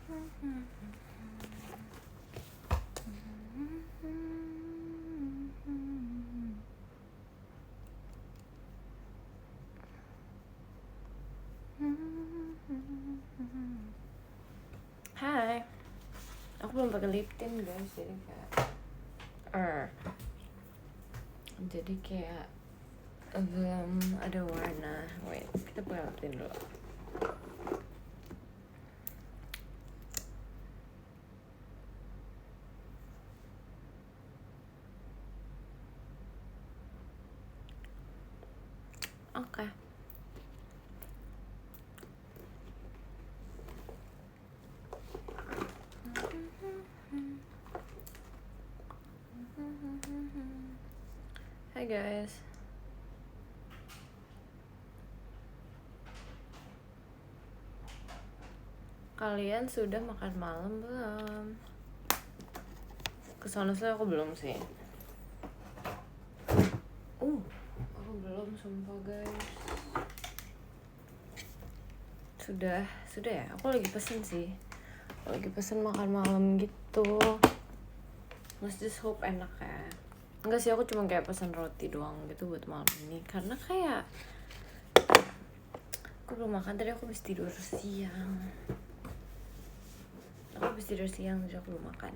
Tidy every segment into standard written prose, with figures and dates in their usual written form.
Hai, aku belum pakai lip tint guys, jadi kayak belum ada warna. Wait, kita pakai lip tint dulu. Oke. Hai guys. Kalian sudah makan malam belum? Kesana sih aku belum sih. Aku belum sumpah guys. Sudah ya. Aku lagi pesen sih. Lagi pesen makan malam gitu. Let's just hope enak ya. Enggak sih, aku cuma kayak pesan roti doang gitu buat malam ini. Karena kayak aku belum makan, tadi aku habis tidur siang. Jadi aku belum makan.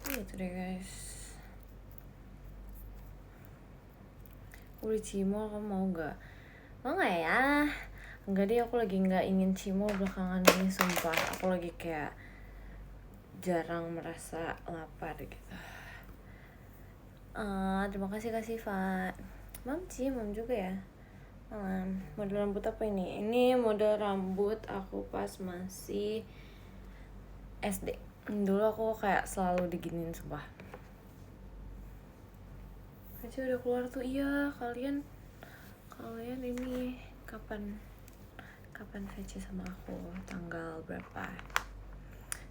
Gitu deh guys. Udah cimol, kamu mau gak? Mau gak ya? Enggak deh, aku lagi gak ingin cimol belakangan ini, sumpah. Aku lagi kayak jarang merasa lapar gitu. Terima kasih Kak Siva. Mam juga ya. Model rambut apa ini? Ini model rambut aku pas masih SD. Dulu aku kayak selalu diginiin, sumpah. Kece udah keluar tuh. Iya, kalian ini kapan VC sama aku? Tanggal berapa?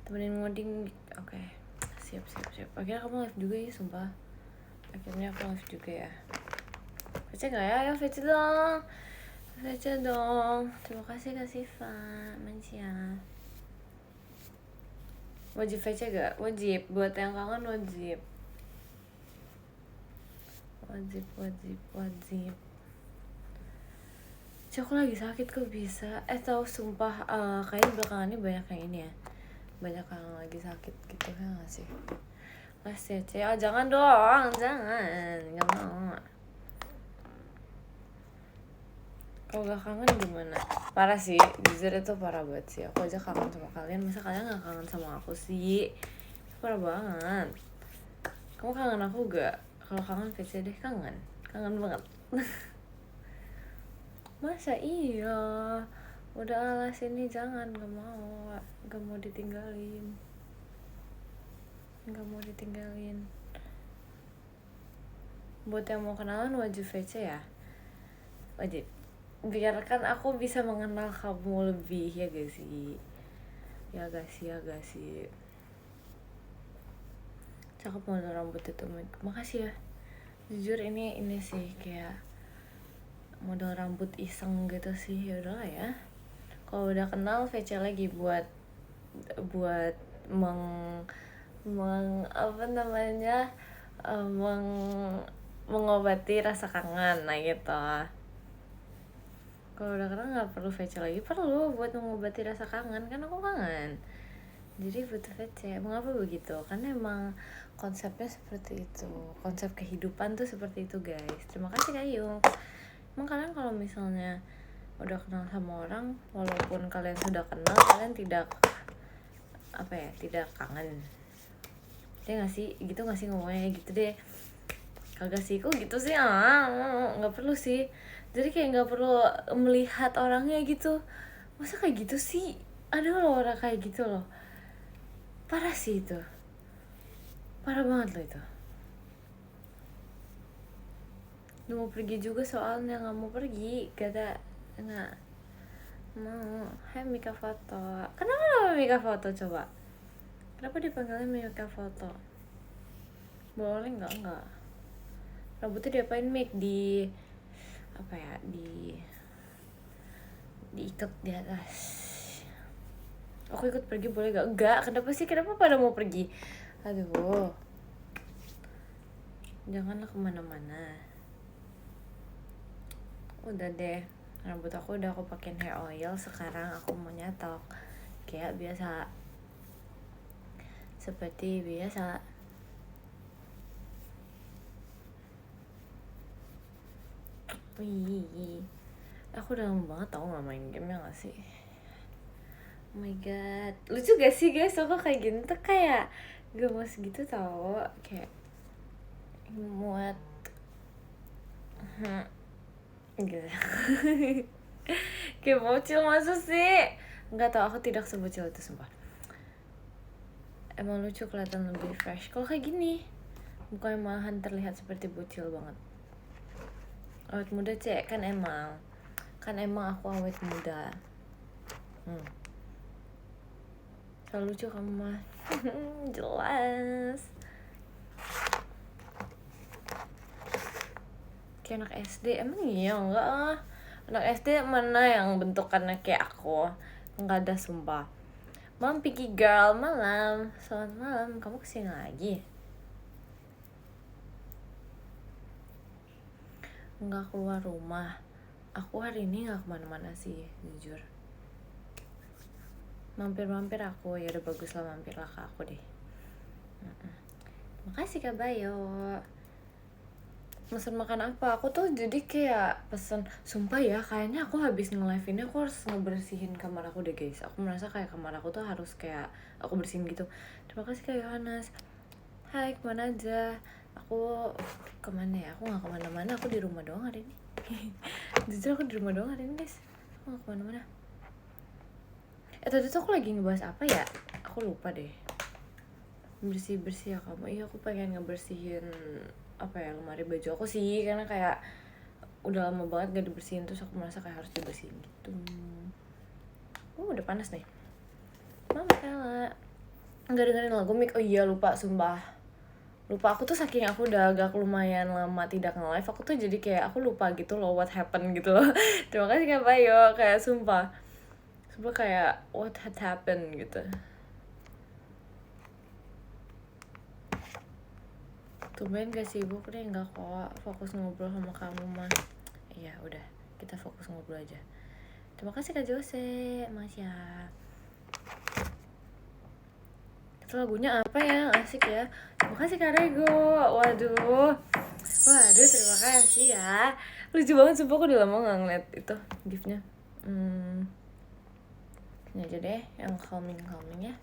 Temenin ngoding. Oke. Siap. Akhirnya kamu live juga ya, sumpah. Akhirnya aku live juga ya. VC gak ya? Ayo VC dong. Terima kasih Kak Siva. Mancia. Wajib VC gak? Wajib. Buat yang kangen wajib. Cok, aku lagi sakit kok bisa. Tahu sumpah, kayaknya belakangan ini banyak yang ini ya. Banyak yang lagi sakit gitu kan gak sih? CC, jangan dong, jangan. Gak mau. Kalau gak kangen gimana? Parah sih, jujur itu parah banget sih. Aku aja kangen sama kalian, masa kalian gak kangen sama aku sih? Parah banget. Kamu kangen aku gak? Kalau kangen VC deh, kangen banget. Masa iya? Udah alas ini jangan, gak mau ditinggalin. Buat yang mau kenalan wajib VC ya? Wajib. Biarkan aku bisa mengenal kamu lebih, ya gak sih? Ya gak sih. Cakep model rambut itu. Makasih ya. Jujur ini sih kayak model rambut iseng gitu sih. Ya udahlah ya. Kalau udah kenal VC lagi buat mengobati rasa kangen, nah gitu. Kalau udah kenal nggak perlu VC lagi, perlu buat mengobati rasa kangen, kan aku kangen. Jadi butuh VC. Mengapa begitu? Karena emang konsepnya seperti itu. Konsep kehidupan tuh seperti itu guys. Terima kasih Kak Yung. Emang kalian kalau misalnya udah kenal sama orang, walaupun kalian sudah kenal, kalian tidak kangen. Dia gak sih? Gitu gak sih ngomongnya gitu deh? Kagak sih, kok gitu sih? Gak perlu sih. Jadi kayak gak perlu melihat orangnya gitu. Masa kayak gitu sih? Ada loh orang kayak gitu loh. Parah sih itu. Parah banget loh itu. Dia mau pergi juga soalnya, gak mau pergi. Gak mau. Hai Mika Foto. Kenapa nama Mika Foto coba? Kenapa dipanggilnya Mika Foto? Boleh enggak? Rambutnya diapain Mik? Di diikat di atas. Aku ikut pergi boleh gak? Enggak, kenapa pada mau pergi? Aduh, janganlah kemana-mana. Udah deh, rambut aku udah aku pakein hair oil. Sekarang aku mau nyatok kayak biasa, seperti biasa. Wih, aku udah lama banget tau gak main game ya gak sih? Oh my god, lucu gak sih guys? Aku kayak gini tuh kayak gemes gitu tau, kayak muat gitu. Kayak bocil masa sih? Nggak tau, aku tidak sebocil itu sumpah. Emang lucu, kelihatan lebih fresh kalau kayak gini, mukanya malahan terlihat seperti bocil banget. Awet muda cek, kan emang aku awet muda. Selalu lucu kamu mah. Jelas kayak anak SD. Emang iya? Enggak ah, anak SD mana yang bentukannya kayak aku? Enggak ada sumpah. Mam picky girl, malam. Selamat malam, kamu kesini lagi? Enggak keluar rumah. Aku hari ini gak kemana-mana sih, jujur. Mampir-mampir aku, ya udah bagus lah, mampirlah ke aku deh. Makasih Kak Bayo. Mesen makan apa? Aku tuh jadi kayak pesen, sumpah ya, kayaknya aku habis nge-live ini aku harus ngebersihin kamar aku deh guys. Aku merasa kayak kamar aku tuh harus kayak aku bersihin gitu. Terima kasih Kak Yohanes. Hai, kemana aja? Aku kemana ya? Aku gak kemana-mana, aku di rumah doang hari ini. Jujur aku di rumah doang hari ini guys. Aku gak kemana-mana. Tadi tuh aku lagi ngebahas apa ya? Aku lupa deh. Bersih-bersih ya kamu. Iya, aku pengen ngebersihin apa ya, lemari baju aku sih, karena kayak udah lama banget gak dibersihin, terus aku merasa kayak harus dibersihin gitu. Udah panas nih. Mama Ella nggak dengerin lagu Mik. Oh iya, lupa sumpah. Lupa, aku tuh saking aku udah agak lumayan lama tidak nge-live, aku tuh jadi kayak aku lupa gitu loh what happened gitu loh. Terima kasih Kak Bayo, kayak sumpah kayak what had happened gitu. Tumben gak sibuk deh? Enggak kok, fokus ngobrol sama kamu mah. Iya udah, kita fokus ngobrol aja. Terima kasih Kak Jose, Masya. Itu lagunya apa ya? Asik ya. Terima kasih Kak Rego. Waduh, terima kasih ya. Lucu banget sumpah, aku udah lama gak ngeliat itu giftnya. Ini aja deh, yang calming ya.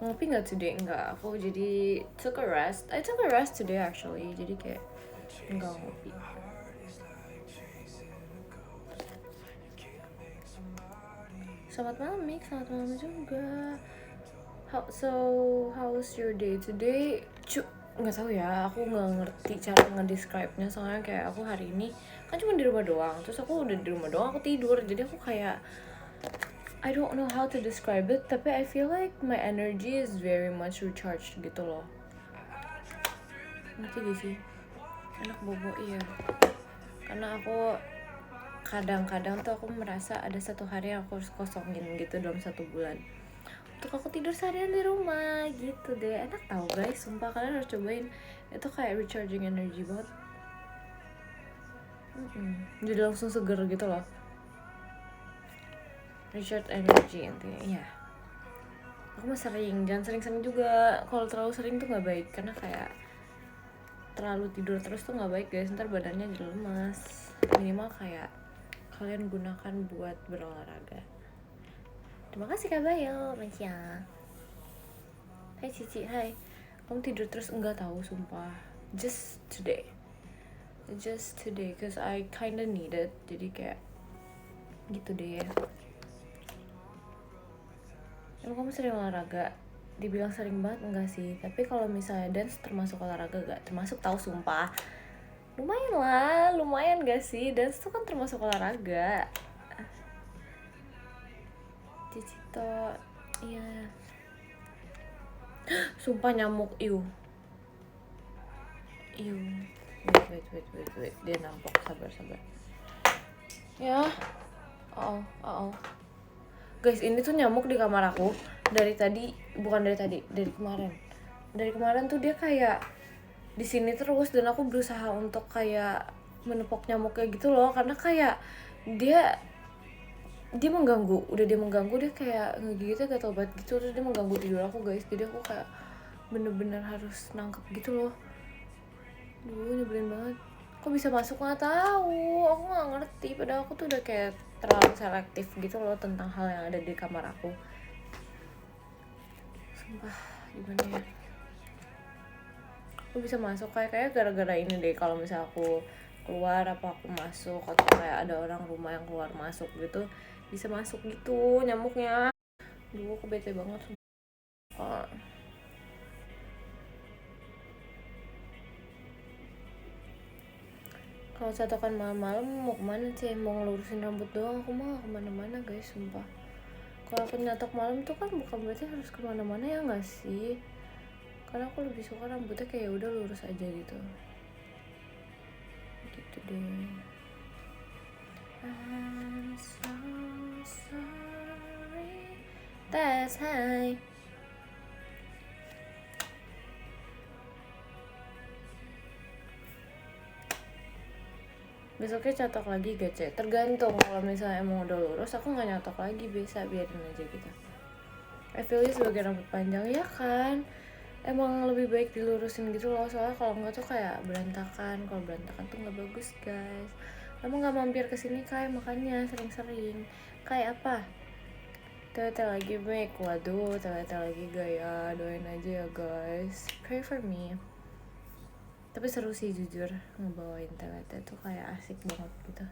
Ngopi gak today? Enggak, aku jadi took a rest. I took a rest today actually, jadi kayak enggak ngopi. Selamat malam Mik, selamat malam juga. How's your day today? Nggak tahu ya, aku nggak ngerti cara ngedescribe-nya, soalnya kayak aku hari ini kan cuma di rumah doang, terus aku udah di rumah doang, aku tidur, jadi aku kayak I don't know how to describe it, tapi I feel like my energy is very much recharged gitu loh. Ngerti gak sih? Anak bobo, iya. Karena aku kadang-kadang tuh aku merasa ada satu hari yang aku harus kosongin gitu dalam 1 bulan untuk aku tidur seharian di rumah gitu deh. Enak tau guys, sumpah kalian harus cobain. Itu kayak recharging energy banget. Jadi langsung seger gitu loh. Recharge energy intinya. Iya. Aku mah sering, jangan sering-sering juga. Kalau terlalu sering tuh gak baik, karena kayak terlalu tidur terus tuh gak baik guys, ntar badannya jadi lemas. Minimal kayak kalian gunakan buat berolahraga. Terima kasih Kak Bayo, Masya. Hai Cici, hai. Kamu tidur terus? Enggak tahu sumpah. Just today, cause I kinda need it. Jadi kayak gitu deh. Emang kamu sering olahraga? Dibilang sering banget enggak sih, tapi kalau misalnya dance termasuk olahraga gak? Termasuk tahu sumpah. Lumayan gak sih? Dance tuh kan termasuk olahraga. Cicito, iya. Sumpah nyamuk, Wait, dia nampok, sabar. Ya. Guys, ini tuh nyamuk di kamar aku dari kemarin. Dari kemarin tuh dia kayak di sini terus, dan aku berusaha untuk kayak menepok nyamuknya gitu loh, karena kayak dia mengganggu, dia kayak ngegigitnya gatal banget gitu, terus dia mengganggu tidur aku guys, jadi aku kayak bener-bener harus nangkep gitu loh. Nyebelin banget. Kok bisa masuk nggak tahu, aku nggak ngerti, padahal aku tuh udah kayak terlalu selektif gitu loh tentang hal yang ada di kamar aku. Sumpah, gimana ya, aku bisa masuk kayak gara-gara ini deh. Kalau misal aku keluar apa aku masuk, atau kayak ada orang rumah yang keluar masuk gitu, bisa masuk gitu nyamuknya. Aku bete banget. Kalau catokan malam-malam mau kemana sih? Mau ngelurusin rambut doang, aku mah kemana-mana guys, sumpah. Kalau aku nyatok malam tuh kan bukan berarti harus kemana-mana, ya nggak sih? Karena aku lebih suka rambutnya kayak udah lurus aja gitu. Gitu deh. I'm so sorry. That's high. Besoknya catok lagi gak cek? Tergantung, kalau misalnya emang udah lurus aku nggak nyatok lagi, biasa biarin aja gitu. I feel it sebagai rambut panjang ya kan, emang lebih baik dilurusin gitu loh, soalnya kalau enggak tuh kayak berantakan. Kalau berantakan tuh nggak bagus guys. Kamu nggak mampir kesini kayak, makanya sering-sering. Kayak apa? Tete lagi make, waduh tete lagi gaya, doain aja ya guys, pray for me. Tapi seru sih jujur, ngebawain tete tuh kayak asik banget gitu.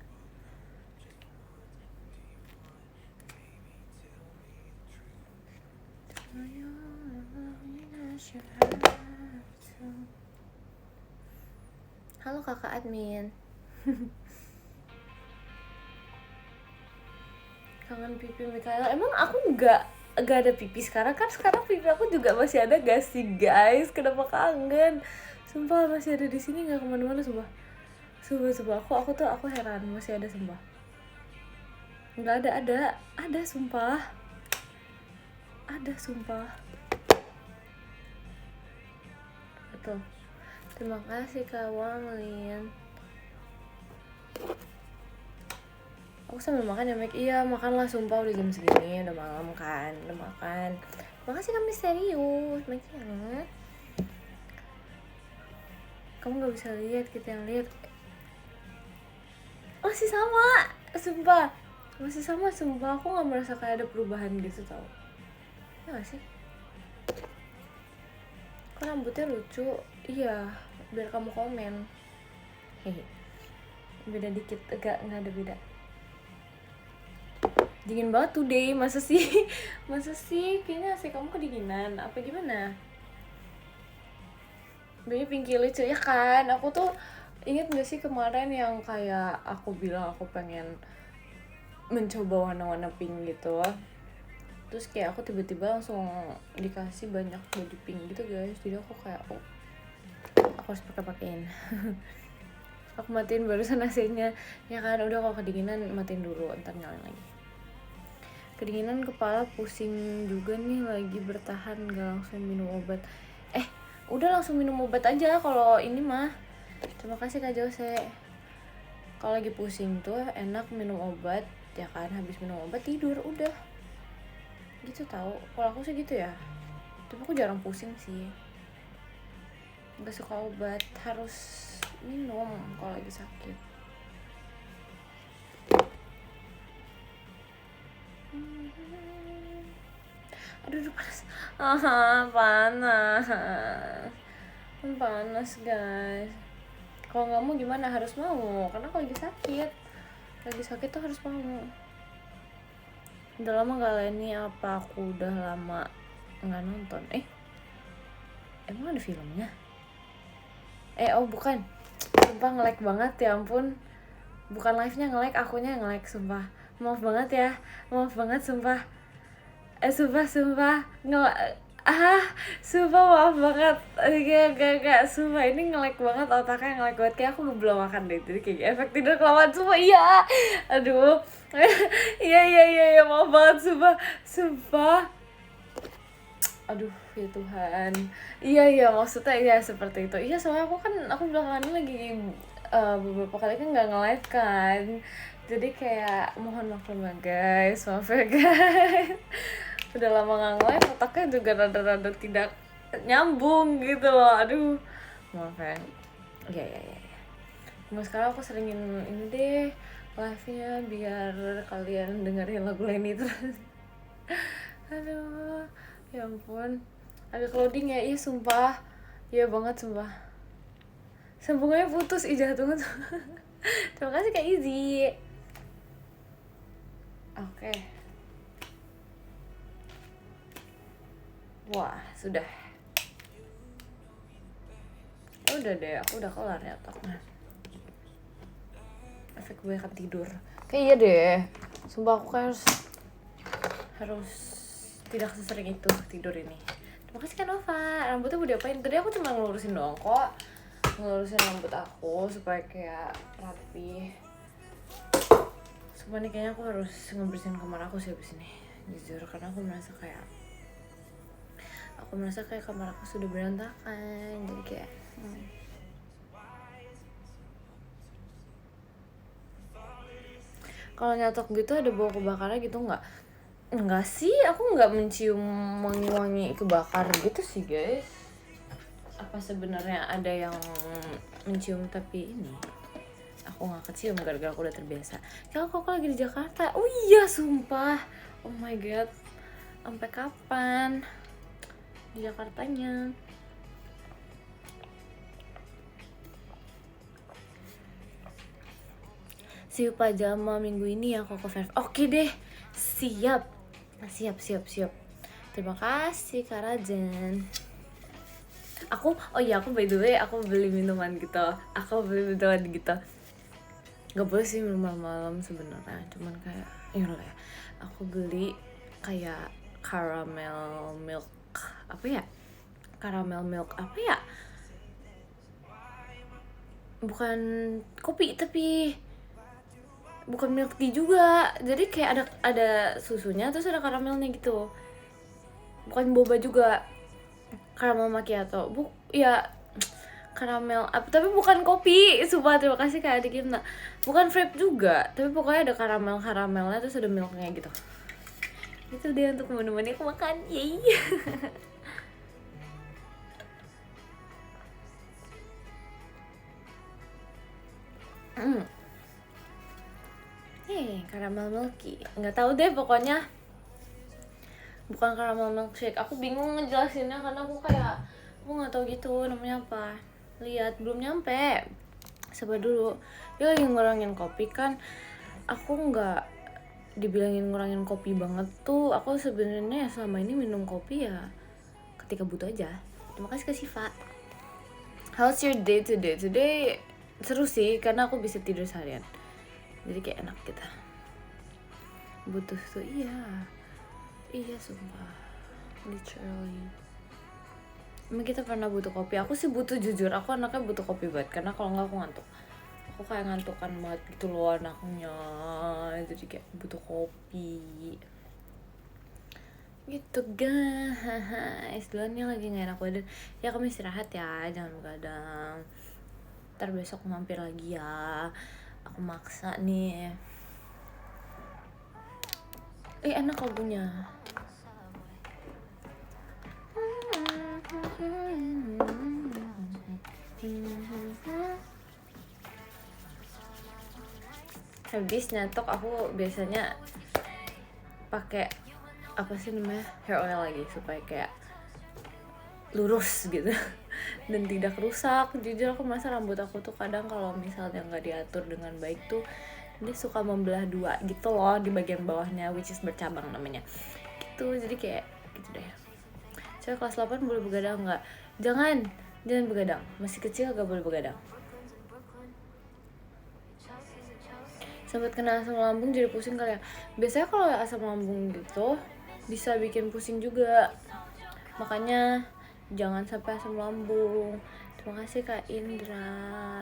Halo kakak admin. Kangen pipi Mikaela. Emang aku nggak ada pipi sekarang kan? Sekarang pipi aku juga masih ada gak sih guys? Kenapa kangen? Sumpah masih ada di sini, nggak kemana-mana sumpah. Sumpah aku heran masih ada sumpah. Nggak ada sumpah. Ada sumpah. Betul. Terima kasih Kak Wanglin. Aku sambil makan ya Mek. Iya makanlah sumpah, udah jam segini, udah malam kan, udah makan. Makasih kamu serius, Mek ya. Kamu nggak bisa lihat, kita yang lihat. Masih sama, sumpah. Masih sama sumpah, aku nggak merasa kayak ada perubahan gitu tau. Ya nggak sih? Kok rambutnya lucu? Iya, biar kamu komen. Hehe. Beda dikit, nggak ada beda. Dingin banget today, masa sih? Masa sih? Kayaknya sih kamu kedinginan, apa gimana? Baby Pinky lucu ya kan? Aku tuh inget gak sih kemarin yang kayak aku bilang aku pengen mencoba warna-warna pink gitu. Terus kayak aku tiba-tiba langsung dikasih banyak baju pink gitu guys. Jadi aku kayak, oh aku harus pakein. Aku matiin barusan AC-nya. Ya kan, udah kalau kedinginan matiin dulu, ntar nyalain lagi. Kedinginan, kepala pusing juga nih, lagi bertahan gak langsung minum obat. Udah langsung minum obat aja kalau ini mah. Terima kasih Kak Jose. Kalau lagi pusing tuh enak minum obat ya kan, habis minum obat tidur udah. Gitu tahu. Kalau aku sih gitu ya. Tapi aku jarang pusing sih. Gak suka obat, harus minum kalau lagi sakit. Aduh panas. Panas guys. Kalau nggak mau gimana, harus mau, karena kalau lagi sakit tuh harus mau. Udah lama gak ini, apa aku udah lama nggak nonton. Emang ada filmnya? Oh bukan, sumpah nge-lag banget ya ampun. Bukan live-nya nge-lag, akunya nge-lag sumpah. Maaf banget ya, maaf banget sumpah. Sumpah Ah, sumpah maaf banget. Gak, sumpah ini nge-lag banget, otaknya nge-lag banget. Kayak aku belum makan deh, jadi kayak efek tidur kelamaan. Sumpah, iya. Aduh. Iya, maaf banget, sumpah. Aduh, ya Tuhan. Iya, maksudnya ya seperti itu. Iya, soalnya aku belakangan ini lagi beberapa kali kan nggak nge-live kan. Jadi kayak mohon maklum ya guys, maaf ya guys. Udah lama nggak nge-live, otaknya juga rada-rada tidak nyambung gitu loh. Aduh, maaf ya. Iya. Cuma sekarang aku seringin ini deh live-nya biar kalian dengerin lagu lain itu. Aduh, ya ampun. Agak loading ya, iya sumpah. Iya banget sumpah. Sambungannya putus, jahat banget. Terima kasih Kak Izzy. Oke. Wah, sudah. Udah deh, aku udah kelar ya otaknya. Efek gue akan tidur. Kayak iya deh. Sumpah aku kayak harus tidak sesering itu tidur ini. Terima kasih Kak Nova. Rambutnya mau diapain? Tadi aku cuma ngelurusin doang kok. Ngelurusin rambut aku supaya kayak rapi. Sumpah nih kayaknya aku harus ngebersihin kamar aku sih abis ini. Jujur, karena aku merasa kayak kamar aku sudah berantakan. Jadi kayak kalau nyatok gitu ada bau kebakarnya gitu nggak? Enggak sih, aku nggak mencium wangi-wangi kebakar gitu sih guys. Apa sebenarnya ada yang mencium tapi ini aku nggak kecium gara-gara aku udah terbiasa. Kalau kok lagi di Jakarta, oh iya sumpah, oh my god, sampai kapan di Jakartanya? See you pajama minggu ini ya Koko Verve. Oke deh, siap. Terima kasih Kak Rajan. Aku by the way aku beli minuman gitu. Gak boleh sih minum malam-malam sebenarnya, cuman kayak ya aku beli kayak caramel milk apa ya, bukan kopi tapi bukan milk tea juga, jadi kayak ada susunya terus ada karamelnya gitu, bukan boba juga, caramel macchiato karamel apa tapi bukan kopi. Sumpah terima kasih Kak Adik Gimna, bukan frappe juga tapi pokoknya ada karamelnya terus ada milknya gitu. Itu dia untuk menemani aku makan. Yeay. Caramel milky, nggak tahu deh pokoknya bukan caramel milkshake. Aku bingung ngejelasinnya karena aku nggak tahu gitu namanya apa. Lihat belum nyampe, sabar dulu. Dia lagi ngurangin kopi kan. Aku nggak dibilangin ngurangin kopi banget tuh. Aku sebenarnya selama ini minum kopi ya ketika butuh aja. Terima kasih Kak Siva. How's your day today? Today seru sih karena aku bisa tidur seharian. Jadi kayak enak gitu. Butuh tuh iya sumpah, literally. Emang kita pernah butuh kopi? Aku sih butuh, jujur aku anaknya butuh kopi banget karena kalau nggak aku ngantuk. Aku kayak ngantukan banget gitu loh anaknya, jadi kayak butuh kopi gitu guys. Duluannya lagi nggak enak badan ya, kamu istirahat ya, jangan begadang. Ntar besok mampir lagi ya, aku maksa nih. Enak lagunya. Habis nyatok aku biasanya pakai apa sih namanya, hair oil lagi supaya kayak lurus gitu dan tidak rusak. Jujur aku merasa rambut aku tuh kadang kalau misalnya nggak diatur dengan baik tuh dia suka membelah dua gitu loh di bagian bawahnya, which is bercabang namanya gitu. Jadi kayak gitu deh. Cewek kelas 8 boleh begadang nggak? Jangan begadang, masih kecil gak boleh begadang. Sempat kena asam lambung jadi pusing kali ya. Biasanya kalau asam lambung gitu bisa bikin pusing juga. makanya jangan sampai asam lambung. Terima kasih Kak Indra.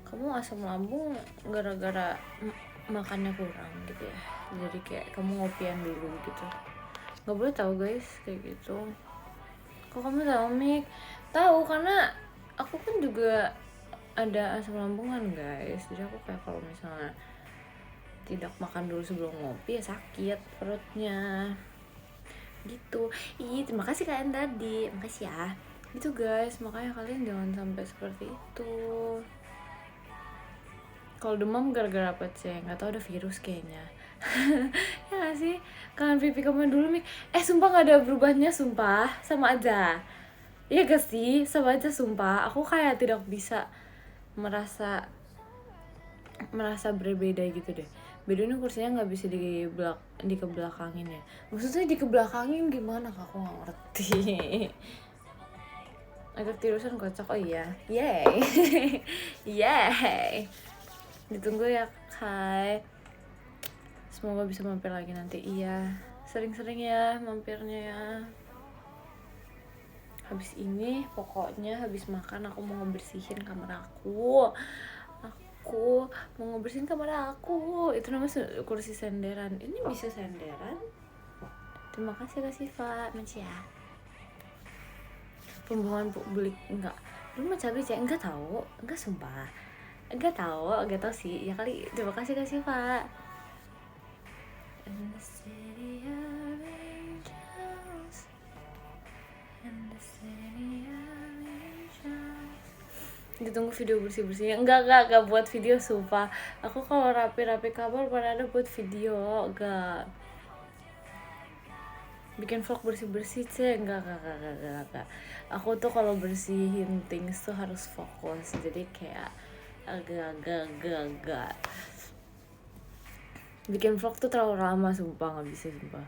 Kamu asam lambung gara-gara makannya kurang gitu ya, jadi kayak kamu ngopian dulu gitu. Nggak boleh tahu guys kayak gitu. Kok kamu tahu Mik? Tahu karena aku kan juga ada asam lambungan guys, jadi aku kayak kalau misalnya tidak makan dulu sebelum ngopi ya sakit perutnya gitu. Terima kasih kalian tadi, makasih ya. Gitu guys, makanya kalian jangan sampai seperti itu. Kalau demam gara-gara apa sih? Nggak tahu, ada virus kayaknya. Ya nggak sih? Kangen pipi kamu dulu Mik. Sumpah nggak ada berubahnya, sumpah sama aja. Iya gak sih? Sama aja sumpah. Aku kayak tidak bisa merasa berbeda gitu deh. Bedanya kursinya nggak bisa dikebelakangin ya. Maksudnya dikebelakangin gimana? Aku nggak ngerti. Agak tirusan kocak. Oh iya, yay. Yay. Ditunggu ya Kai. Semoga bisa mampir lagi nanti. Iya, sering-sering ya mampirnya ya. Habis ini pokoknya habis makan aku mau ngebersihin kamar aku mau ngebersihin kamar aku. Itu namanya kursi senderan. Ini bisa senderan. Terima kasih Kak Siva, Macia. Pembuangan publik enggak. Lu mau cabai cek? Enggak tahu, enggak sumpah. Enggak tahu sih. Ya kali. Terima kasih Kak Siva. In the city of angels, in the city of angels. Ditunggu video bersih-bersihnya. Enggak buat video sumpah. Aku kalau rapi-rapi kamar pada ada buat video. Enggak bikin vlog bersih-bersih sih. Enggak. Aku tuh kalau bersihin things tuh harus fokus. Jadi kayak agak bikin vlog tuh terlalu lama sumpah, nggak bisa sumpah.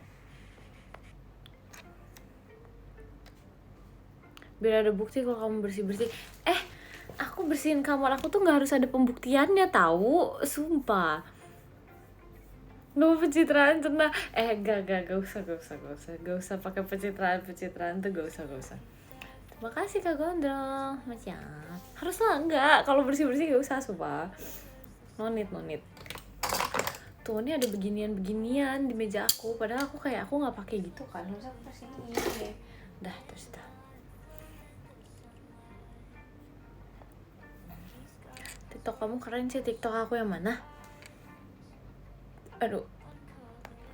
Biar ada bukti kalau kamu bersih-bersih. Aku bersihin kamar aku tuh nggak harus ada pembuktiannya tahu, sumpah. Nggak pencitraan cenah. Gak usah pakai pencitraan tuh gak usah. Terima kasih Kak Gondrong. Siap. Haruslah enggak, kalau bersih-bersih gak usah sumpah. No need. Tuh ini ada beginian di meja aku, padahal aku nggak pakai gitu kan. Harusnya aku sini. Dah terus dah. TikTok kamu keren sih. TikTok aku yang mana? Aduh,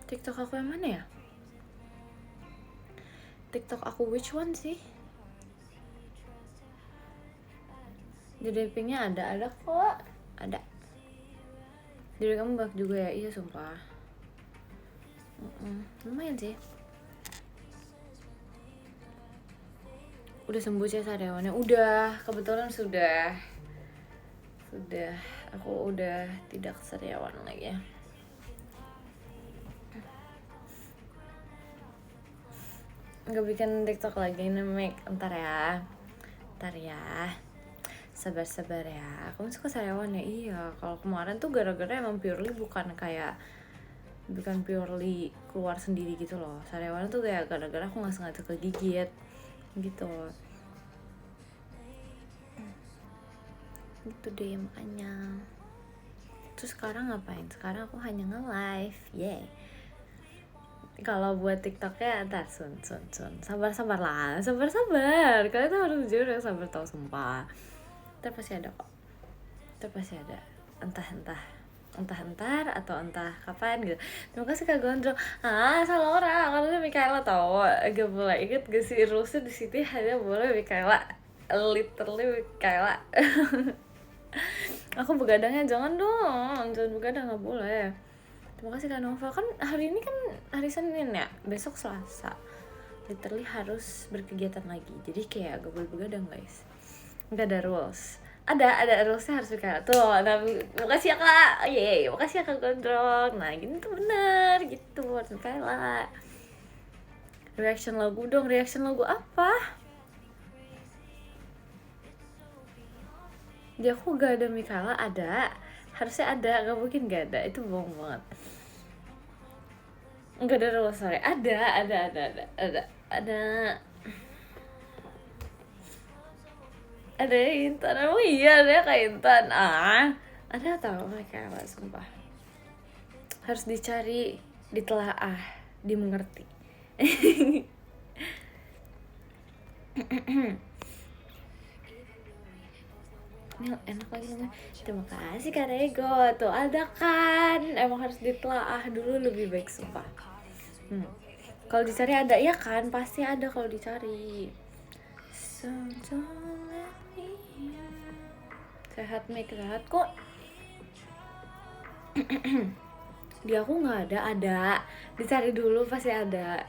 TikTok aku yang mana ya? TikTok aku which one sih? Jadi pinknya ada kok, ada. Jadi kamu bak juga ya? Iya sumpah. Lumayan sih. Udah sembuh sih sariawannya? Udah, kebetulan sudah. Aku udah tidak sariawan lagi ya. Nggak bikin TikTok lagi nih Mik. Ntar ya. Sabar ya. Kamu suka sariawan ya? Iya. Kalau kemarin tuh gara-gara emang purely bukan purely keluar sendiri gitu loh. Sariawan tuh kayak gara-gara aku nggak sengaja kegigit gitu. Gitu deh makanya. Terus sekarang ngapain? Sekarang aku hanya nge-live. Kalau buat TikToknya ntar sun. Sabar lah. Kalian tuh harus jujur ya, sabar tau sumpah. Ntar pasti ada kok. Entah atau entah kapan gitu. Terima kasih Kak Gondrong. Salah orang. Kalau Mikaela tau gak boleh. Ingat gak sih rulesnya di sini hanya boleh Mikaela. Literally Mikaela. Aku begadangnya jangan begadang, gak boleh. Terima kasih Kak Nova. Kan hari ini kan hari Senin ya, besok Selasa literally harus berkegiatan lagi. Jadi kayak gak boleh begadang guys. Gak ada rules. Ada rulesnya harus kayak tuh. Nah, makasih ya Kak. Makasih ya Kak Gondrong. Nah gini tuh bener gitu. Harus kayak reaction lagu dong. Reaction lagu apa? Dia aku gak ada Mikaela. Ada, harusnya ada, gak mungkin gak ada. Itu bohong banget. Enggak ada rules, sorry. Ada. Ada Intan, emang iya ada kayak Intan. Ada tau mereka apa, sumpah. Harus dicari, ditelaah, dimengerti. Ini enak lagi namanya. Terima kasih Kak Rego. Tuh ada kan. Emang harus ditelaah dulu lebih baik, sumpah. Kalau dicari ada ya kan, pasti ada kalau dicari. So don't let me in. Sehat Mik, sehat kok. Di aku nggak ada. Dicari dulu pasti ada.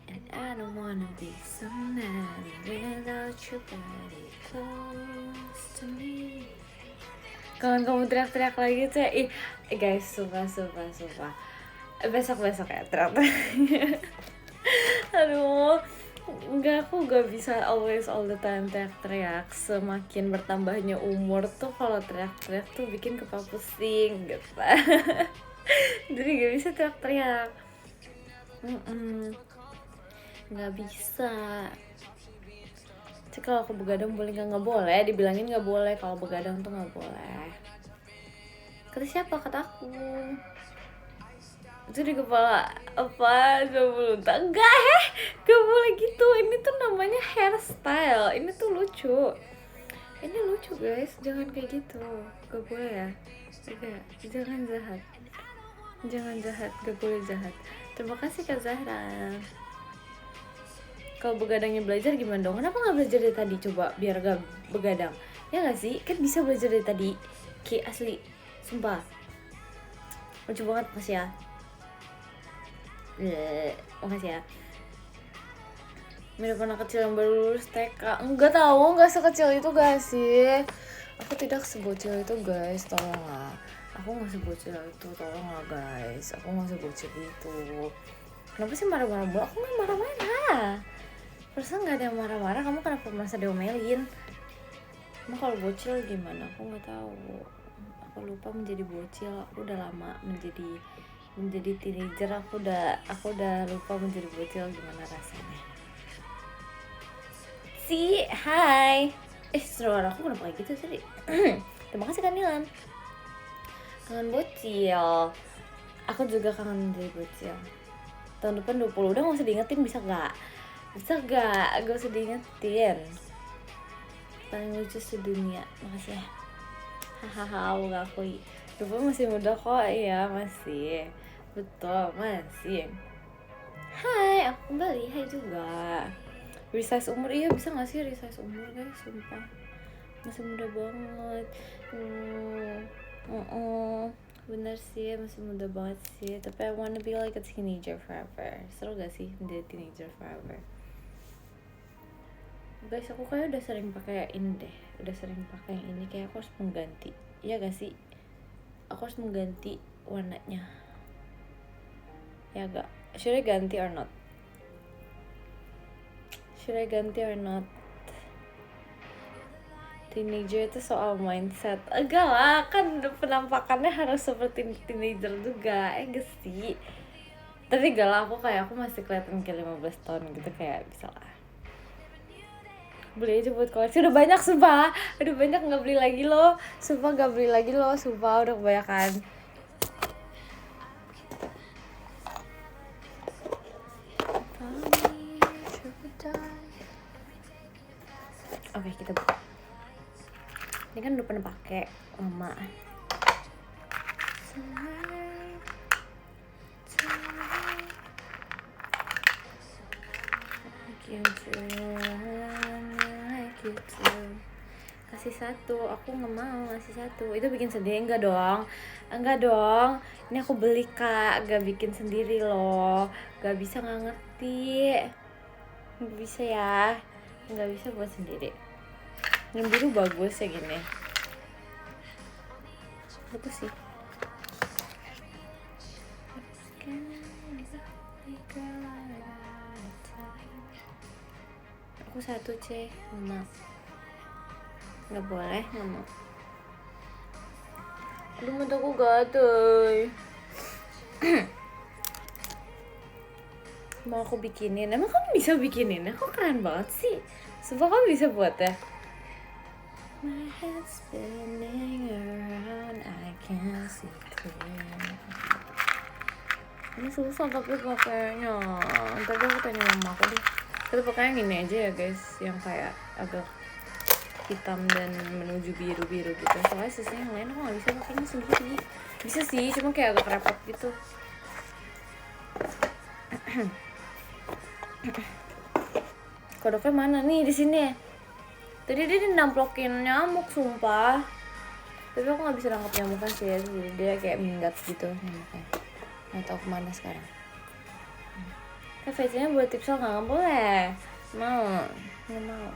And I don't wanna be somebody without your body close to me. Kalau kamu teriak-teriak lagi tuh, guys, sumpah. Besok ya teriak-teriak. Aduh, enggak, aku gak bisa always all the time teriak-teriak. Semakin bertambahnya umur tuh kalau teriak-teriak tuh bikin kepala pusing gitu. Jadi gak bisa teriak-teriak. Nggak bisa. Cek kalau aku begadang boleh nggak boleh, dibilangin nggak boleh kalau begadang tuh nggak boleh. Kata siapa? Kata aku. Itu di kepala apa 20 enggak gak boleh gitu. Ini tuh namanya hairstyle, ini tuh lucu, ini lucu guys, jangan kayak gitu, gak boleh ya. Oke, jangan jahat, gak boleh jahat. Terima kasih Kak Zahra. Kalau begadangnya belajar gimana dong? Kenapa nggak belajar dari tadi coba biar gak begadang? Ya nggak sih? Kan bisa belajar dari tadi. Ki asli, sumpah. Lucu banget, makasih ya. Makasih ya. Mirip anak kecil yang baru lulus TK. Enggak tahu, nggak sekecil itu gak sih? Aku tidak sebocil itu guys, tolonglah. Aku nggak sebocil itu, tolonglah guys. Aku nggak sebocil itu. Kenapa sih marah-marah mulu? Aku nggak marah-marah. Perasaan nggak ada yang marah-marah. Kamu kenapa merasa diomelin? Kamu kalau bocil gimana? Aku nggak tahu. Aku lupa menjadi bocil. Aku udah lama menjadi teenager. Aku udah lupa menjadi bocil gimana rasanya. Hai. Suara aku kenapa kayak gitu tadi? Terima kasih Kak Nilan. Kangen bocil. Aku juga kangen menjadi bocil. Tahun depan 20. Udah gak usah diingetin, bisa gak? Gak usah diingetin. Paling lucu sedunia. Makasih ya. Hahaha, aku ngakui. Rupa masih muda kok. Iya masih. Betul, masih. Hai, aku kembali. Hai juga. Resize umur, iya bisa gak sih resize umur guys? Sumpah masih muda banget. Bener sih, masih muda banget sih. Tapi I wanna be like a teenager forever. Seru gak sih menjadi teenager forever? Guys, aku kayak udah sering pakai ini deh. Udah sering pakai yang ini, kayak aku harus mengganti. Iya gak sih? Aku harus mengganti warnanya. Ya gak? Should I ganti or not? Teenager itu soal mindset. Enggak lah, kan penampakannya harus seperti teenager juga. Gak sih? Tapi gak lah, aku masih kelihatan kayak 15 tahun gitu, kayak bisa lah. Beli aja buat koleksi, udah banyak sumpah. Udah banyak, gak beli lagi loh. Sumpah gak beli lagi loh, sumpah udah kebanyakan. Oke, kita buka. Ini kan udah pernah pakai lama. Kasih satu, aku nggak mau ngasih satu. Itu bikin sedih. Enggak dong. Ini aku beli Kak, gak bikin sendiri loh. Gak bisa, nggak ngerti. Nggak bisa ya. Nggak bisa buat sendiri. Yang biru bagus ya gini. Bagus sih. Aku satu maaf. Nggak boleh, nggak mau. Aduh, mataku gatel. mau aku bikinin. Emang kamu bisa bikinin? Aku keren banget sih. Sumpah kamu bisa buat ya. My head spinning around, I can't see clear. Ini susah tapi pakainya. Ntar aku tanya mama aku deh. Kita pakainya gini aja ya guys, yang kayak agak hitam dan menuju biru-biru gitu. Soalnya sisanya yang lain aku nggak bisa pakainya sendiri. Bisa sih, cuma kayak agak repot gitu. Kodoknya mana nih di sini? Tadi dia namplokin nyamuk sumpah. Tapi aku nggak bisa nangkep nyamuknya sih ya. Jadi dia kayak minggat gitu nyamuknya. Nggak tahu kemana sekarang. Kan face-nya buat tipsel nggak boleh. Nggak mau.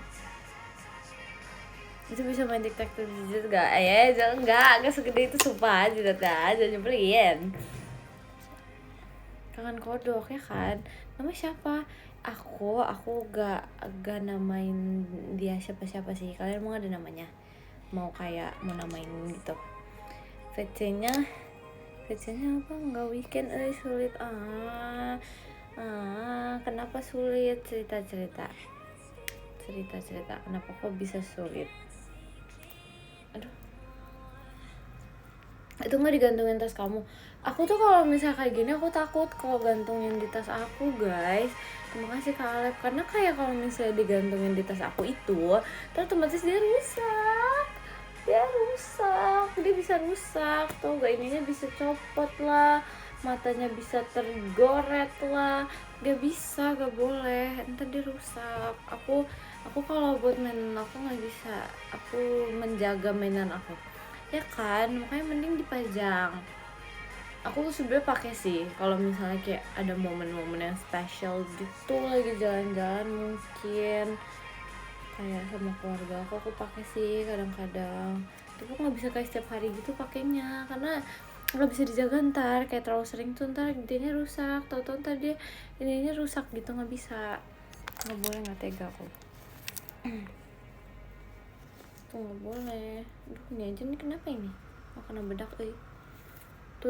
Itu bisa main TikTok digit gak? Jangan enggak segede itu sumpah aja aja nyebelin. Kangen kodok ya kan? Nama siapa? Aku gak namain dia siapa-siapa sih. Kalian mau ada namanya? Mau namain gitu. VC-nya apa? Enggak weekend sulit. Kenapa sulit? Cerita. Kenapa kok bisa sulit? Aduh, itu nggak digantungin tas kamu. Aku tuh kalau misalnya kayak gini aku takut kalau gantungin di tas aku guys. Terima kasih Kak Alep, karena kayak kalau misalnya digantungin di tas aku itu terus otomatis dia bisa rusak tuh, gak ininya bisa copot lah, matanya bisa tergoret lah, gak boleh, ntar dia rusak. Aku kalau buat mainan aku nggak bisa, aku menjaga mainan aku ya kan, makanya mending dipajang. Aku sebenarnya pakai sih kalau misalnya kayak ada momen-momen yang spesial gitu, lagi jalan-jalan mungkin kayak sama keluarga aku pakai sih kadang-kadang. Tapi aku nggak bisa kayak setiap hari gitu pakainya karena nggak bisa dijaga, ntar kayak terlalu sering tuh ntar gedenya rusak, tau-tau ntar dia ininya rusak gitu, nggak bisa, nggak boleh, nggak tega aku. Tuh nggak boleh. Aduh, ini aja nih kenapa ini? Oh, kena bedak tuh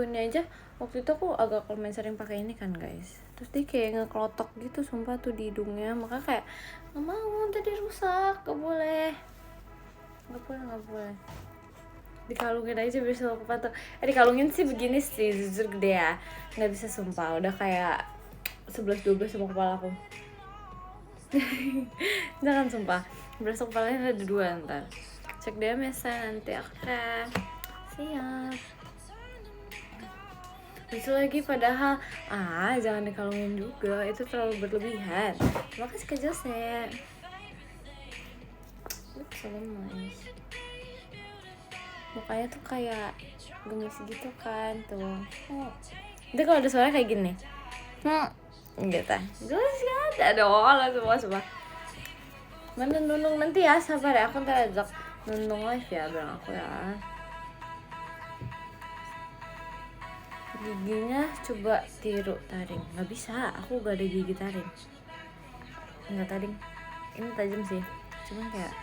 ini aja. Waktu itu aku agak lumayan sering pakai ini kan guys, terus dia kayak ngeklotok gitu sumpah tuh di hidungnya, maka kayak nggak mau, tadi rusak, nggak boleh. Dikalungin aja biar selalu kepantau. Dikalungin sih begini sih jujur gede ya, nggak bisa sumpah, udah kayak 11-12 sama kepala aku. Jangan sumpah, berasa kepalanya ada 2 ntar. Cek dia nanti. Oke, siap. Itu lagi padahal jangan dikalungin juga, itu terlalu berlebihan. Terima kasih Kak Jose. Lemes. Mukanya tuh kayak gemes gitu kan tuh. Itu kalau ada suara kayak gini. Gitu. Gemes gak ada dong semua. Mana Nunung nanti ya, sabar ya, aku ntar ajak Nunung live ya bareng aku ya. Giginya coba tiru taring, nggak bisa, aku gak ada gigi taring. Nggak taring, ini tajam sih, cuman kayak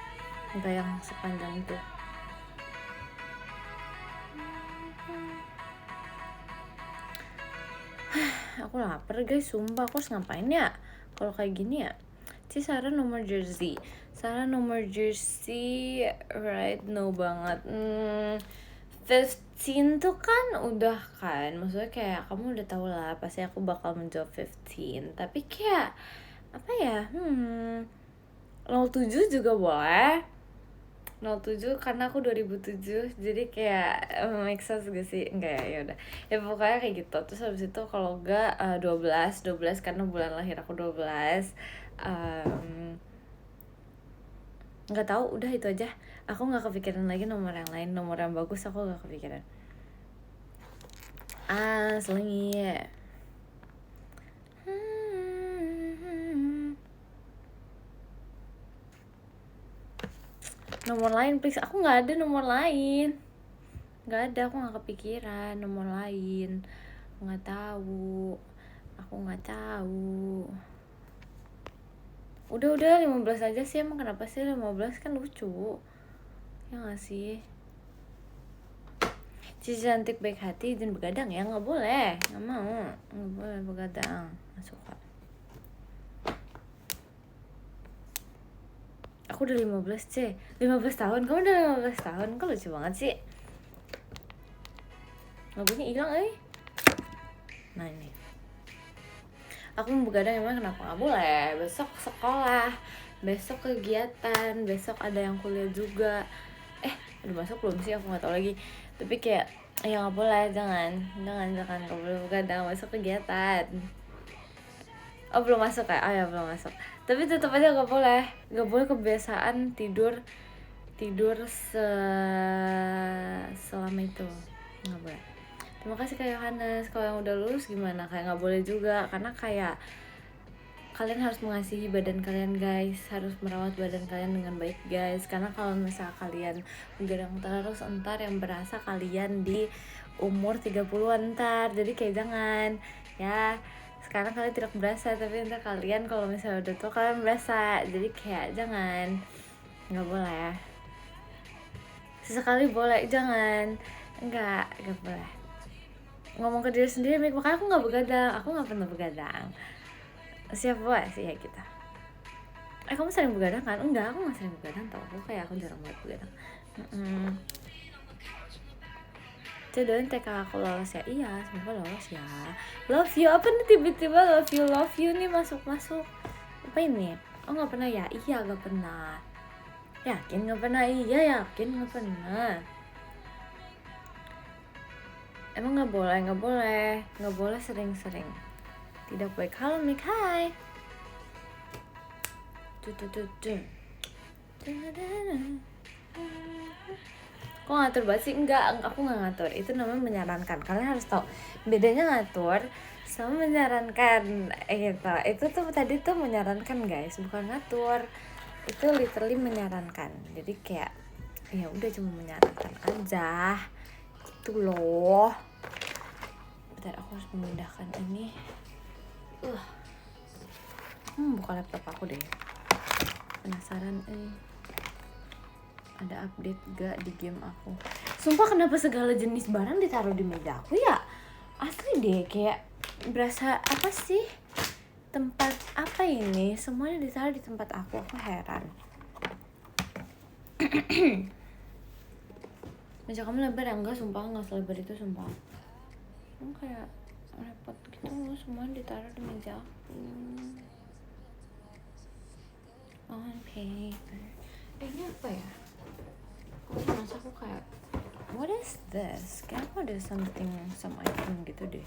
nggak yang sepanjang itu. Aku lapar guys, sumpah. Aku harus ngapain ya kalau kayak gini ya? Sarah nomor jersey right, no banget. 15 tuh kan udah kan, maksudnya kayak kamu udah tahu lah pasti aku bakal menjawab 15, tapi kayak apa ya, 07 juga boleh. 07 karena aku 2007, jadi kayak make sense gak sih? Enggak ya, yaudah ya pokoknya kayak gitu. Terus habis itu kalau enggak 12 karena bulan lahir aku 12. Nggak tahu, udah itu aja. Aku nggak kepikiran lagi nomor yang lain, nomor yang bagus aku nggak kepikiran. Selingi. Nomor lain please, aku nggak ada nomor lain, nggak ada, aku nggak kepikiran nomor lain, nggak tahu, aku nggak tahu. Udah 15 aja sih, emang kenapa sih 15 kan lucu ya nggak sih? Cici cantik baik hati izin begadang ya, nggak boleh, nggak mau, nggak boleh begadang, nggak suka. Aku udah 15 tahun. Kamu udah 15 tahun. Kok lucu banget sih. Lagunya hilang Nah ini. Aku mau begadang emang kenapa gak boleh? Besok sekolah, besok kegiatan, besok ada yang kuliah juga. Udah masuk belum sih? Aku gak tahu lagi. Tapi kayak ya gak boleh, jangan gak boleh begadang, besok kegiatan. Oh belum masuk ya? Oh ya belum masuk. Tapi tetap aja gak boleh kebiasaan tidur selama itu. Gak boleh. Terima kasih Kak Yohanes. Kalau yang udah lulus gimana? Kayak gak boleh juga. Karena kayak kalian harus mengasihi badan kalian guys. Harus merawat badan kalian dengan baik guys. Karena kalau misalnya kalian begadang terus, entar yang berasa kalian di umur 30-an ntar. Jadi kayak jangan ya. Sekarang kalian tidak berasa, tapi ntar kalian kalau misalnya udah tua kalian berasa. Jadi kayak jangan. Gak boleh ya. Sesekali boleh, jangan. Enggak boleh. Ngomong ke diri sendiri, makanya aku gak begadang. Aku gak pernah begadang. Siapa sih ya kita? Kamu sering begadang kan? Enggak, aku gak sering begadang tau. Aku kayak aku jarang banget begadang. Doain TK aku lolos ya. Iya, semoga lolos ya. Love you, apa nih tiba-tiba love you nih masuk. Apa ini? Oh gak pernah ya? Iya gak pernah. Yakin gak pernah? Iya yakin gak pernah. Emang gak boleh sering-sering. Tidak baik. Halo Mik, hai. Kok ngatur banget sih? Enggak, aku gak ngatur. Itu namanya menyarankan. Kalian harus tahu bedanya ngatur sama menyarankan. Itu tuh tadi tuh menyarankan guys, bukan ngatur. Itu literally menyarankan. Jadi kayak ya udah cuma menyarankan aja gitu loh. Bentar, aku harus memindahkan ini. Buka laptop aku deh. Penasaran ada update gak di game aku. Sumpah kenapa segala jenis barang ditaruh di meja aku ya? Asli deh, kayak berasa apa sih? Tempat apa ini? Semuanya ditaruh di tempat aku heran. Meja kamu lebar ya? Enggak, sumpah enggak selebar itu, sumpah. Kayak repot gitu loh, semuanya ditaruh di meja aku. On paper. Ini apa ya? Masa aku kayak what is this? Kayak aku ada some item gitu deh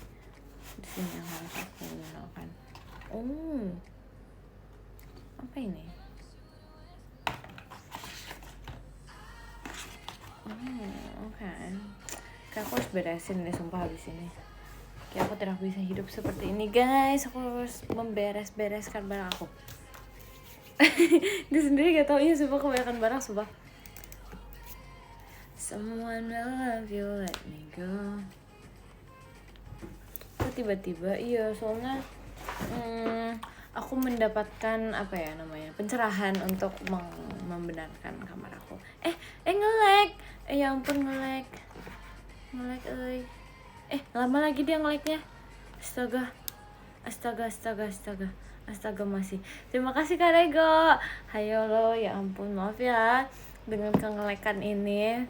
di sini yang harus aku gunakan. Apa ini? Okay. Kayak aku harus beresin deh sumpah habis ini. Kayak aku tidak bisa hidup seperti ini guys. Aku harus memberes-bereskan barang aku. Dia sendiri gak tau. Iya sumpah kebanyakan barang sumpah. Someone will love you, let me go. Kok tiba-tiba soalnya aku mendapatkan pencerahan untuk membenarkan kamar aku. Nge-lag. Ya ampun nge-lag lama lagi dia nge-lagnya. Astaga masih. Terima kasih Kak Rego. Hayo lo, ya ampun maaf ya dengan kengelekan ini.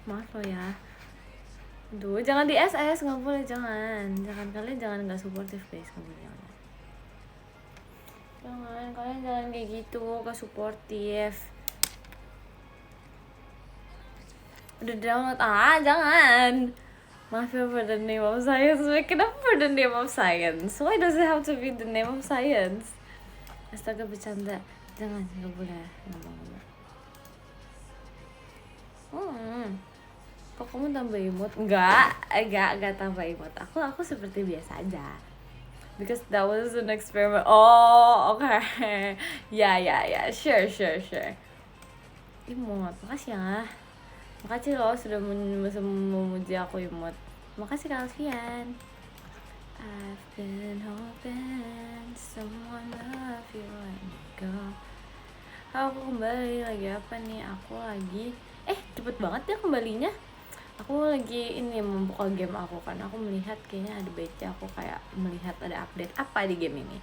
Maaf lo ya. Aduh, jangan di SS, nggak boleh, jangan kalian jangan nggak suportif guys, jangan kalian jangan kayak gitu, nggak suportif. Udah download jangan. Maaf ya for the name of science. Kenapa for the name of science? Why does it have to be the name of science? Astaga bercanda, jangan, nggak boleh. Kok kamu tambah imut? Enggak tambah imut. Aku seperti biasa aja. Because that was an experiment. Oh, okay. Ya, sure. Imut, makasih ya. Makasih loh sudah memuji aku imut. Makasih kalian. I've been hoping someone love you and go. Aku kembali lagi apa nih? Aku lagi cepet banget ya kembalinya. Aku lagi membuka game aku kan. Aku melihat kayaknya ada baca, aku kayak melihat ada update apa di game ini.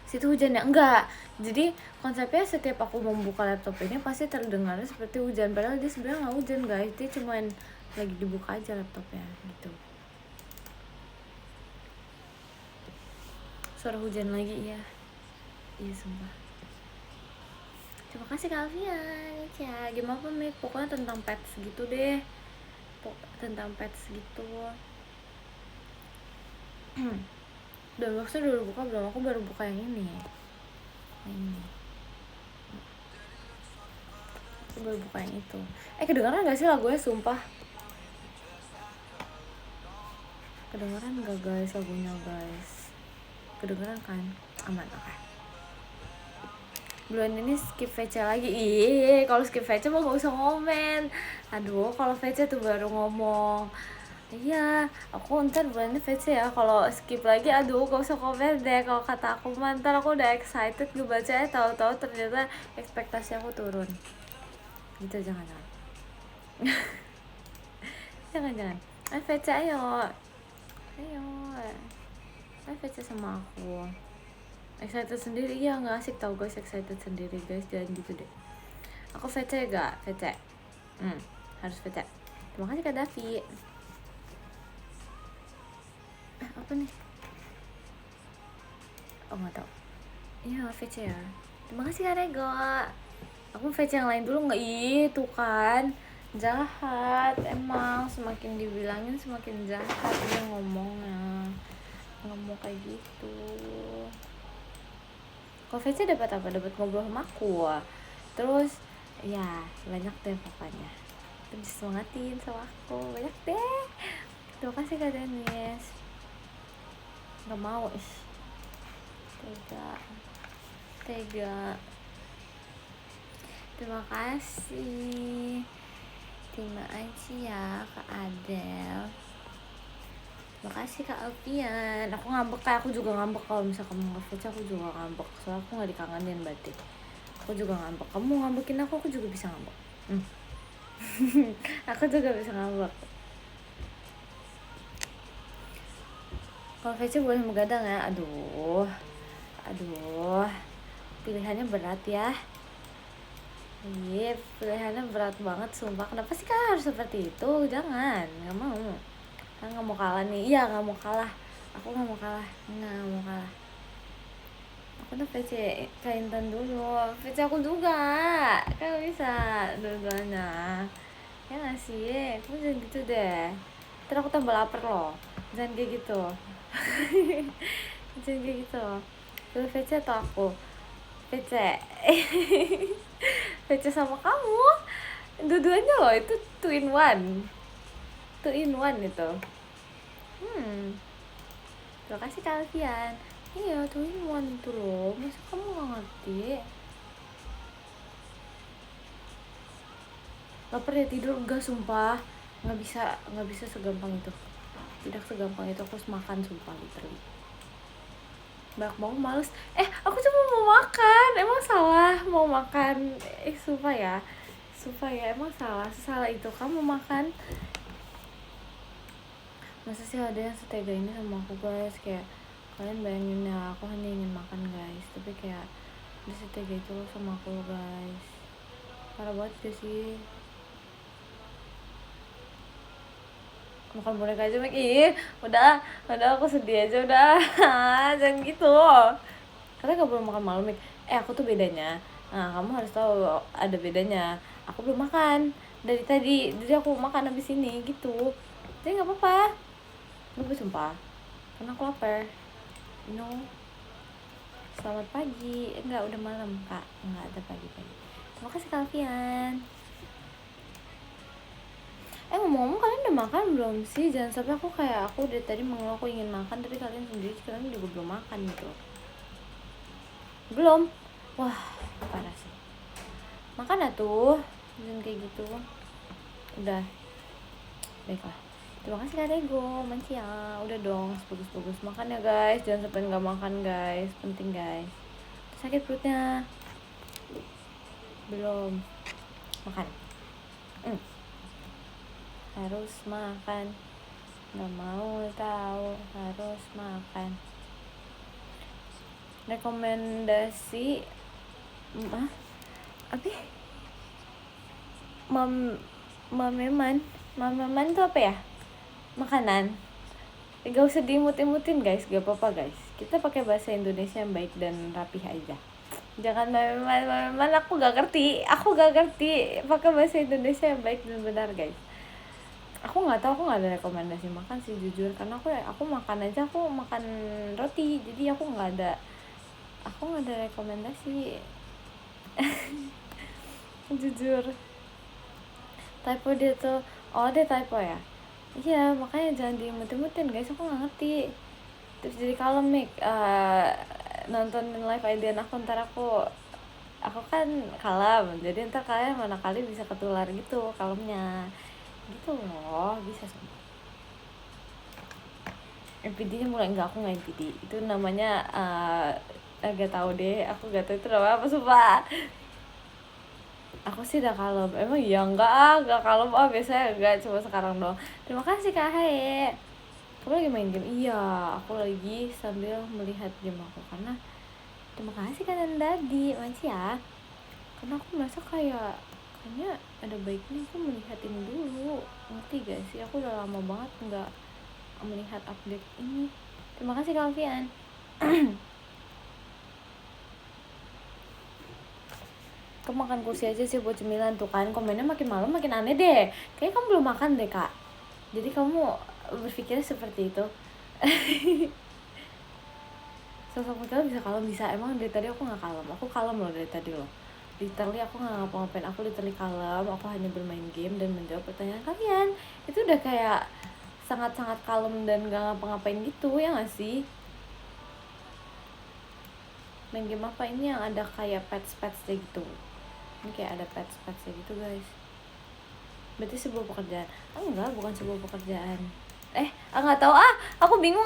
situ hujan ya? Enggak, jadi konsepnya setiap aku membuka laptop ini pasti terdengar seperti hujan, padahal dia sebenarnya nggak hujan guys, dia cuman lagi dibuka aja laptopnya gitu. Suara hujan lagi ya, iya sumpah. Terima kasih Kak Alfian ya, game apa Mek? Pokoknya tentang pets gitu deh, tentang pets gitu. Dan boxnya udah buka belum? Aku baru buka yang ini. Aku baru buka yang itu. Kedengeran gak sih lagunya? Sumpah kedengeran gak guys lagunya guys? Kedengeran kan? Aman, oke. Bulan ini skip VC lagi. Kalau skip VC mah gak usah ngomen. Aduh, kalau VC tuh baru ngomong. Iya, aku ntar bulan ini VC ya. Kalau skip lagi, aduh gak usah komen deh. Kalau kata aku mah ntar aku udah excited ngebacanya, tahu-tahu ternyata ekspektasi aku turun. Gitu jangan. Jangan. Ayo VC ayo. Ayo VC sama aku. Excited sendiri ya nggak asik tau guys, excited sendiri guys, jangan gitu deh. Aku VC gak? VC harus VC. Terima kasih Kak Davi. Apa nih? Oh nggak tau. Iya VC ya. Terima kasih Kak Rego. Aku VC yang lain dulu nggak? Tuh kan jahat emang, semakin dibilangin semakin jahat dia ngomongnya. Nggak mau kayak gitu. Kalau VC dapat apa? Dapat ngobrol sama aku. Terus ya banyak deh pokoknya. Terus semangatin sama aku banyak deh. Terima kasih Kak Dennis. Nggak mau tega. Terima kasih. Terima kasih ya Kak Adel. Terima kasih Kak Alfian. Aku ngambek, Kak. Aku juga ngambek kalau misalkan kamu nge-VC, aku juga ngambek. Soalnya aku gak dikangenin berarti. Aku juga ngambek. Kamu ngambekin aku juga bisa ngambek. Aku juga bisa ngambek. Kalau VC boleh begadang ya. Aduh. Pilihannya berat ya. Iya, pilihannya berat banget sumpah. Kenapa sih Kak harus seperti itu? Jangan, gak mau. Kan gak mau kalah nih. Iya gak mau kalah. Aku gak mau kalah. Nggak mau kalah. Aku tuh VC Kak Intan dulu. VC aku juga. Kan bisa dua-duanya. Ya gak sih? Kamu jangan gitu deh. Ntar aku tambah lapar loh. Jangan kayak gitu. Jangan kayak gitu. Pilih VC atau aku? VC. VC sama kamu. Dua-duanya loh, itu 2 in 1. 2 in 1 itu. Terima kasih Kak Alfian. Iya, 2 in 1 itu loh. Masa kamu gak ngerti? Lapar ya tidur? Enggak sumpah. Gak bisa segampang itu. Tidak segampang itu, aku harus makan sumpah literally. Banyak banget males. Aku cuma mau makan. Emang salah mau makan? Sumpah ya, emang salah itu kamu makan. Masa sih ada yang setega ini sama aku guys? Kayak kalian bayangin ya, aku hanya ingin makan guys, tapi kayak dia setega itu loh sama aku guys. Parah banget gak sih? Makan boneka aja Mek. Udah aku sedih aja udah. Jangan gitu. Katanya gak boleh makan malam Mek. Aku tuh bedanya. Nah, kamu harus tahu ada bedanya. Aku belum makan dari tadi, jadi aku makan abis ini gitu. Jadi gak apa-apa. Gue sumpah. Karena aku lapar. Selamat pagi. Enggak, udah malam Kak. Enggak ada pagi-pagi. Terima kasih Kak Alfian. Ngomong-ngomong kalian udah makan belum sih? Jangan sampai aku dari tadi mengeluh aku ingin makan, tapi kalian sendiri sekarang juga belum makan gitu. Belum? Wah, parah sih. Makan atuh. Jangan kayak gitu. Udah. Baiklah. Terima kasih Kak Rego. Manci ya. Udah dong, bagus-bagus makan ya guys. Jangan sampai nggak makan guys. Penting guys. Sakit perutnya. Belum. Makan. Harus makan. Nggak mau tahu, harus makan. rekomendasi apa mameman tuh apa ya, makanan. Gak usah diimut-imutin guys, gak apa-apa guys, kita pakai bahasa Indonesia yang baik dan rapih aja. Jangan mameman, aku gak ngerti pakai bahasa Indonesia yang baik dan benar guys. Aku nggak tahu, aku nggak ada rekomendasi makan sih jujur, karena aku makan aja, aku makan roti, jadi aku nggak ada rekomendasi. Jujur typo dia tuh, dia typo ya, iya makanya jangan diimut-imutin guys, aku nggak ngerti. Terus jadi kalem nih nontonin live ID aku, ntar aku kan kalem, jadi ntar kalian mana kali bisa ketular gitu kalemnya gitu loh, bisa semua. NPD nya mulai, enggak, aku nggak NPD, itu namanya agak tahu deh, aku gak tahu itu namanya apa sumpah. Aku sih udah kalem, emang iya enggak kalem, biasanya enggak, cuma sekarang doang. Terima kasih Kak Hae. Kamu lagi main game? Iya, aku lagi sambil melihat game aku, karena terima kasih kan Dadi, makasih ya. Karena aku merasa kayaknya ada baiknya aku melihatin dulu, ngerti gak sih? Aku udah lama banget nggak melihat update ini. Terima kasih Kak Alfian. Kamu makan kursi aja sih buat cemilan, tuh kan komennya makin malam makin aneh deh. Kayaknya kamu belum makan deh Kak, jadi kamu berpikirnya seperti itu. Sosok kita bisa kalem, bisa. Emang dari tadi aku nggak kalem, aku kalem loh dari tadi loh, literally aku nggak ngapa-ngapain, aku literally kalem, aku hanya bermain game dan menjawab pertanyaan kalian. Itu udah kayak sangat-sangat kalem dan gak ngapa-ngapain gitu, ya nggak sih? Main game apa ini yang ada kayak pets gitu? Ini kayak ada pets gitu guys. Berarti sebuah pekerjaan? Enggak, bukan sebuah pekerjaan. Nggak tahu, aku bingung,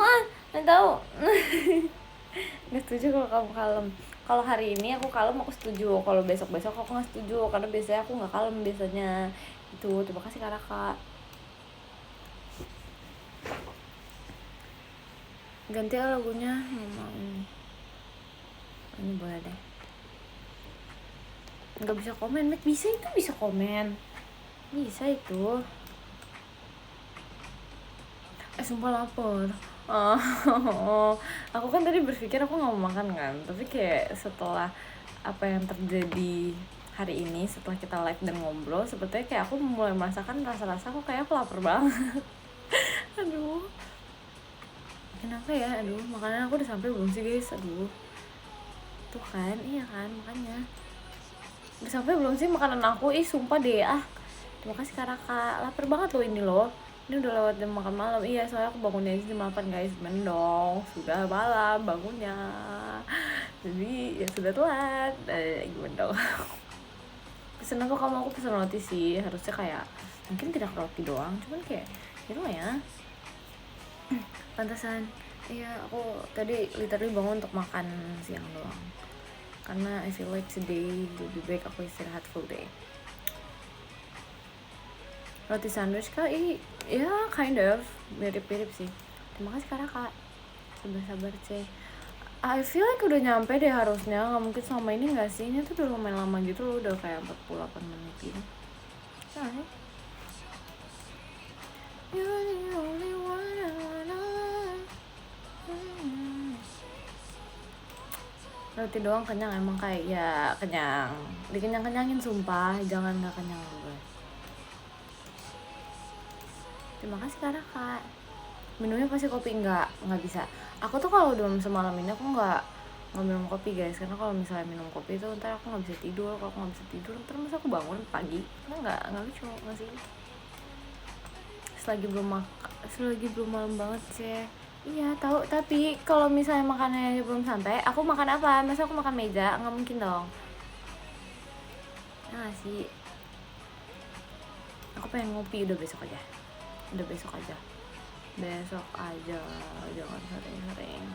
nggak tahu. Nggak setuju kalau kamu kalem. Kalau hari ini aku kalem, aku setuju. Kalau besok aku nggak setuju, karena biasanya aku nggak kalem biasanya. Itu. Terima kasih Kak. Ganti lagunya mama ini boleh deh. Nggak bisa komen, Mac bisa, itu bisa komen, bisa itu. Sumpah lapar. Aku kan tadi berpikir aku nggak mau makan kan, tapi kayak setelah apa yang terjadi hari ini, setelah kita live dan ngobrol, sepertinya kayak aku mulai merasakan rasa-rasa aku kayak aku lapar banget. Aduh, kenapa ya? Aduh, makanan aku udah sampai belum sih guys? Aduh, tuh kan, iya kan, makanya udah sampai belum sih makanan aku? Sumpah deh. Terima kasih Kak, lapar banget loh ini loh. Ini udah lewat jam makan malam. Iya, soalnya aku bangunnya jam 8 guys. Mendong, sudah malam bangunnya, jadi ya sudah telat. Gimana dong. Pesen aku pesen roti sih. Harusnya kayak mungkin tidak roti doang, cuman kayak gitu ya. Pantasan. Iya, aku tadi literally bangun untuk makan siang doang, karena I feel like today lebih baik aku istirahat full day. Roti sandwich Kak, ya kind of mirip-mirip sih. Terima kasih Kak. Sabar cek. I feel like udah nyampe deh harusnya, nggak mungkin selama ini nggak sih? Ini tuh udah lumayan lama gitu loh, udah kayak 48 menit gitu. Nah, you're the only one I wanna love. Roti doang kenyang, emang kayak ya kenyang, dikenyang-kenyangin sumpah, jangan nggak kenyang gue. Terima kasih Kak. Minumnya pasti kopi? Nggak bisa. Aku tuh kalau udah semalam ini aku nggak minum kopi guys, karena kalau misalnya minum kopi itu ntar aku nggak bisa tidur. Kalau aku nggak bisa tidur, ntar masa aku bangun pagi? Nggak lucu nggak sih? Selagi belum malam banget sih. Iya tahu, tapi kalau misalnya makanannya belum santai, aku makan apa? Masa aku makan meja? Nggak mungkin dong. Nah sih, aku pengen ngopi. Udah besok aja, jangan sering-sering.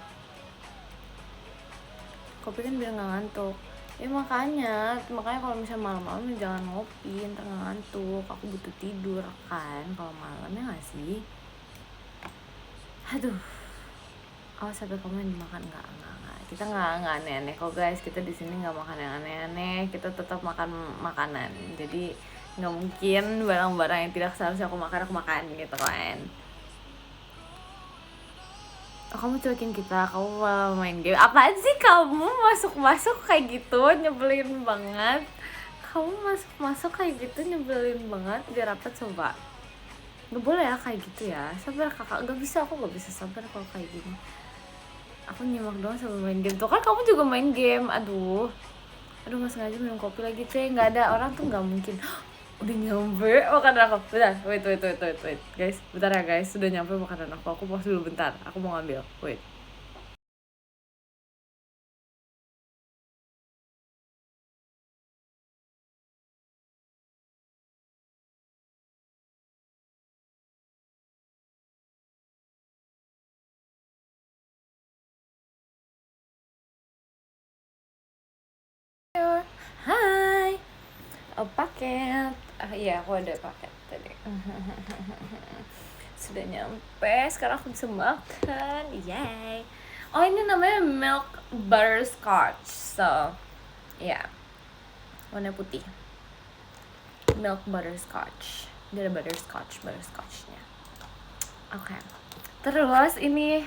Kopi kan biar nggak ngantuk. Ya makanya kalau misalnya malam-malam jangan ngopi, ntar nggak ngantuk. Aku butuh tidur kan kalau malam, ya nggak sih? Aduh, Oh, sampai kamu yang dimakan enggak. Kita nggak aneh-aneh kok guys. Kita di sini nggak makan yang aneh-aneh. Kita tetap makan makanan. Jadi nggak mungkin barang-barang yang tidak seharusnya aku makan gitu kan. Oh, kamu cuekin kita, kamu malah main game. Apaan sih kamu masuk kayak gitu, nyebelin banget. Kamu masuk kayak gitu, nyebelin banget. Biar apa coba? Nggak boleh ya kayak gitu ya. Sabar kakak, nggak bisa, aku nggak bisa sabar kalau kayak gini. Aku nyimak doang sambil main game. Tuh kan kamu juga main game. Aduh nggak sengaja minum kopi lagi teh. Nggak ada orang tuh nggak mungkin. Udah nyampe makanan aku. Bentar, wait guys, bentar ya guys, sudah nyampe makanan aku pause dulu bentar, aku mau ngambil, wait. Hai, paket. Iya, aku ada paket tadi. Sudah nyampe, sekarang aku bisa makan. Yay. Oh, ini namanya milk butterscotch. So, ya, warna putih. Milk butterscotch. Dia ada butterscotchnya. Oke. Terus ini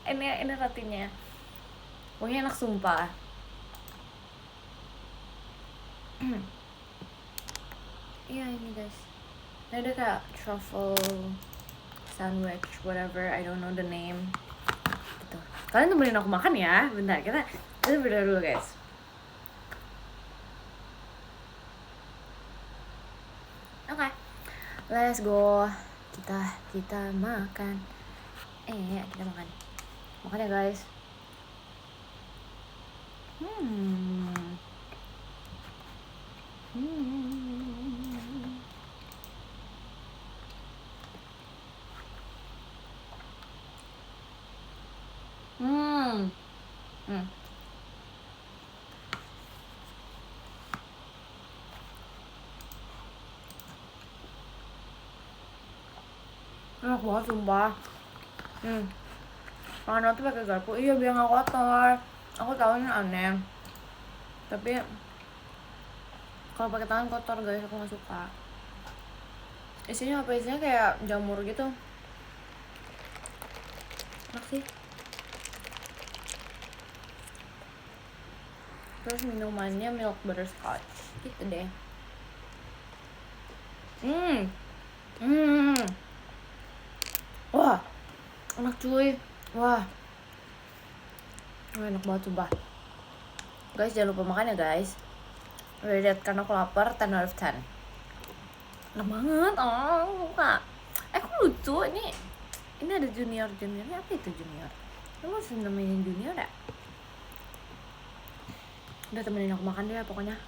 ini rotinya. Pokoknya enak sumpah. Iya ini guys. Ini ada kayak truffle sandwich, whatever, I don't know the name. Gitu. Kalian temenin aku makan ya. Bentar, kita beda dulu guys. Oke. Let's go. Kita makan. Kita makan. Makan ya guys. Enak banget sumpah. Makan tuh pakai garpu. Iya biar nggak kotor. Aku tahu ini aneh. Tapi kalau pakai tangan kotor guys, aku nggak suka. Isinya apa? Isinya kayak jamur gitu. Enak sih. Terus minumannya milk butterscotch gitu deh. Wah, enak cuy. Wah, enak banget coba. Guys jangan lupa makan ya guys. Udah karena aku lapar, 10 out of 10. Enak banget. Kak. Kok lucu ini ada juniornya. Apa itu junior? Lu masih namanya junior ya? Udah temenin aku makan deh ya pokoknya.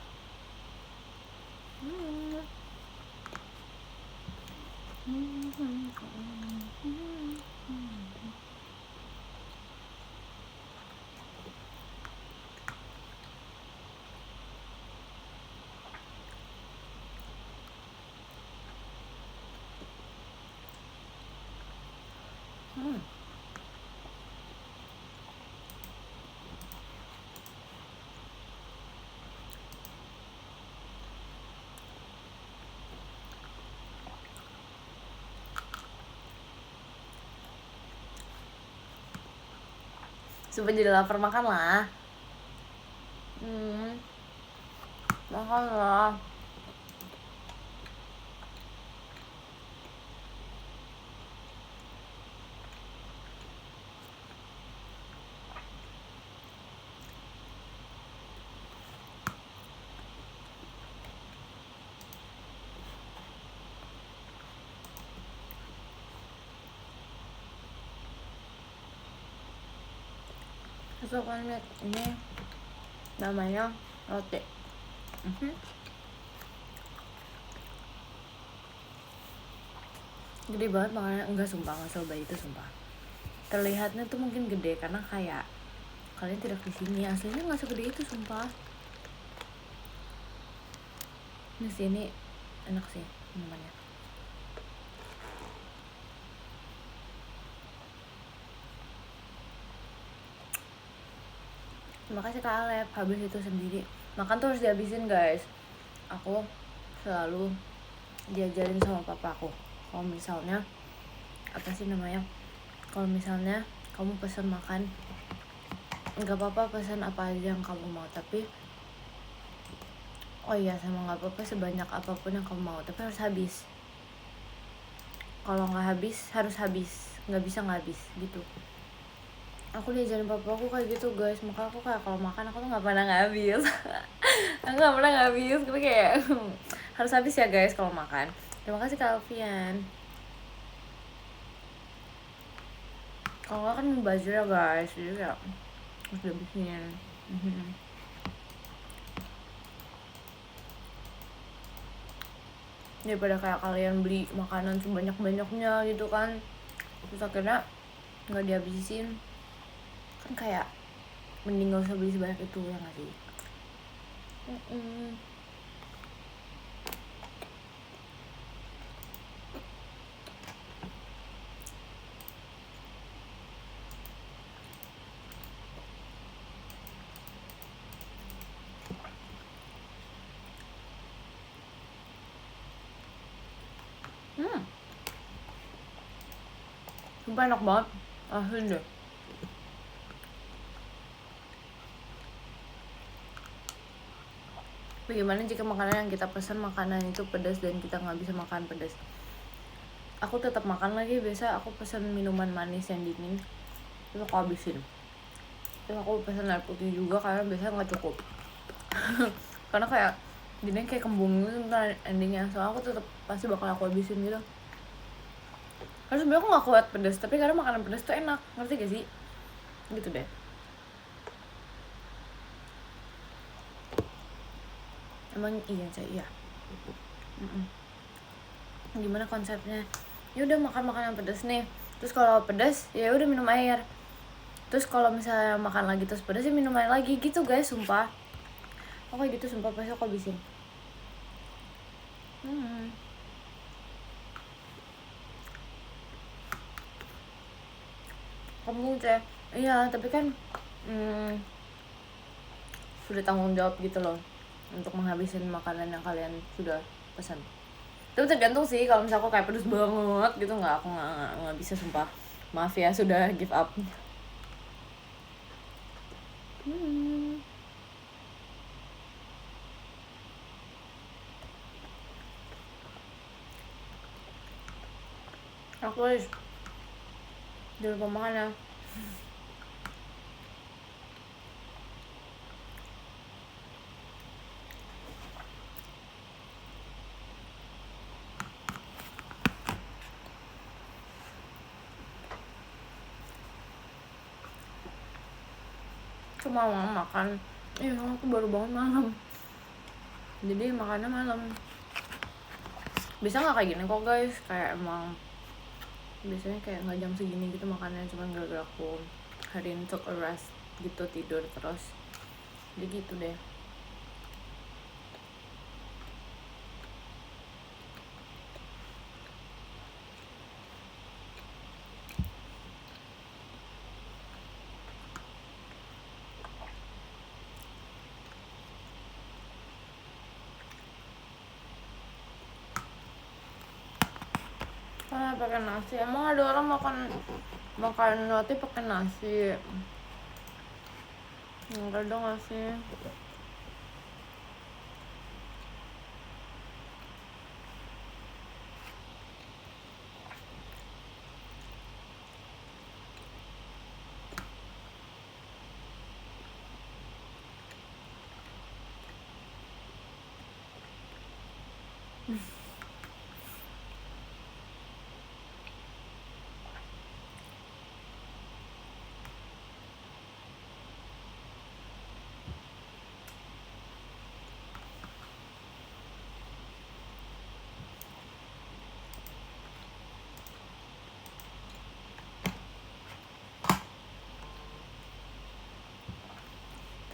Sumpah jadi lapar, makan lah. Makan lah. Terus kan lihat ini namanya roti. Gede banget makanya enggak sumpah, nggak sebay itu sumpah. Terlihatnya tuh mungkin gede karena kayak kalian tidak di sini, aslinya nggak segede itu sumpah. Di sini enak sih minumannya. makasih Kak Alep. Habis itu sendiri makan tuh harus dihabisin guys. Aku selalu diajarin sama papa aku, kalau misalnya apa sih namanya, kalau misalnya kamu pesan makan nggak apa-apa pesan apa aja yang kamu mau, tapi oh iya sama nggak apa-apa sebanyak apapun yang kamu mau, tapi harus habis. Kalau nggak habis harus habis, nggak bisa nggak habis gitu. Aku diajarin papa aku kayak gitu guys, maka aku kayak kalau makan aku tuh nggak pernah nggak habis. Aku nggak pernah nggak habis, tapi kayak harus habis ya guys kalau makan. Terima kasih Kak Alfian. Kalau nggak kan mubazir ya guys, jadi kayak harus dihabisin. Daripada kayak kalian beli makanan sebanyak-banyaknya gitu kan, terus akhirnya nggak dihabisin, kan kayak mending gak usah beli sebanyak itu ya nggak sih. Sumpah enak banget, asli deh. Bagaimana jika makanan yang kita pesan makanan itu pedas dan kita nggak bisa makan pedas? Aku tetap makan lagi. Biasa aku pesan minuman manis yang dingin, terus aku habisin. Terus aku pesan air putih juga karena biasanya nggak cukup. Karena kayak jadinya kayak kembung gitu ntar endingnya. Soalnya aku tetap pasti bakal aku habisin gitu. Karena sebenarnya aku nggak kuat pedas, tapi karena makanan pedas tuh enak, ngerti gak sih? Gitu deh. Emang iya Cak, iya. Gimana konsepnya? Ya udah makan makanan pedas nih, terus kalau pedas ya udah minum air, terus kalau misalnya makan lagi terus pedas ya minum air lagi gitu guys, sumpah. Oke gitu sumpah, pasti aku habisin. Kamu Cak, iya tapi kan sudah tanggung jawab gitu loh untuk menghabisin makanan yang kalian sudah pesan. Tapi tergantung sih, kalau misalnya aku kayak pedes banget gitu aku nggak bisa sumpah. Maaf ya, sudah give up. Aku harus di lupa makan ya. Cuma mau makan, aku baru bangun malam, jadi makannya malam. Bisa nggak kayak gini kok guys, kayak emang biasanya kayak nggak jam segini gitu makannya, cuma gara-gara aku hari ini took a rest gitu, tidur terus jadi gitu deh. Pakai nasi, emang ada orang makan roti pakai nasi? Enggak dong nggak sih.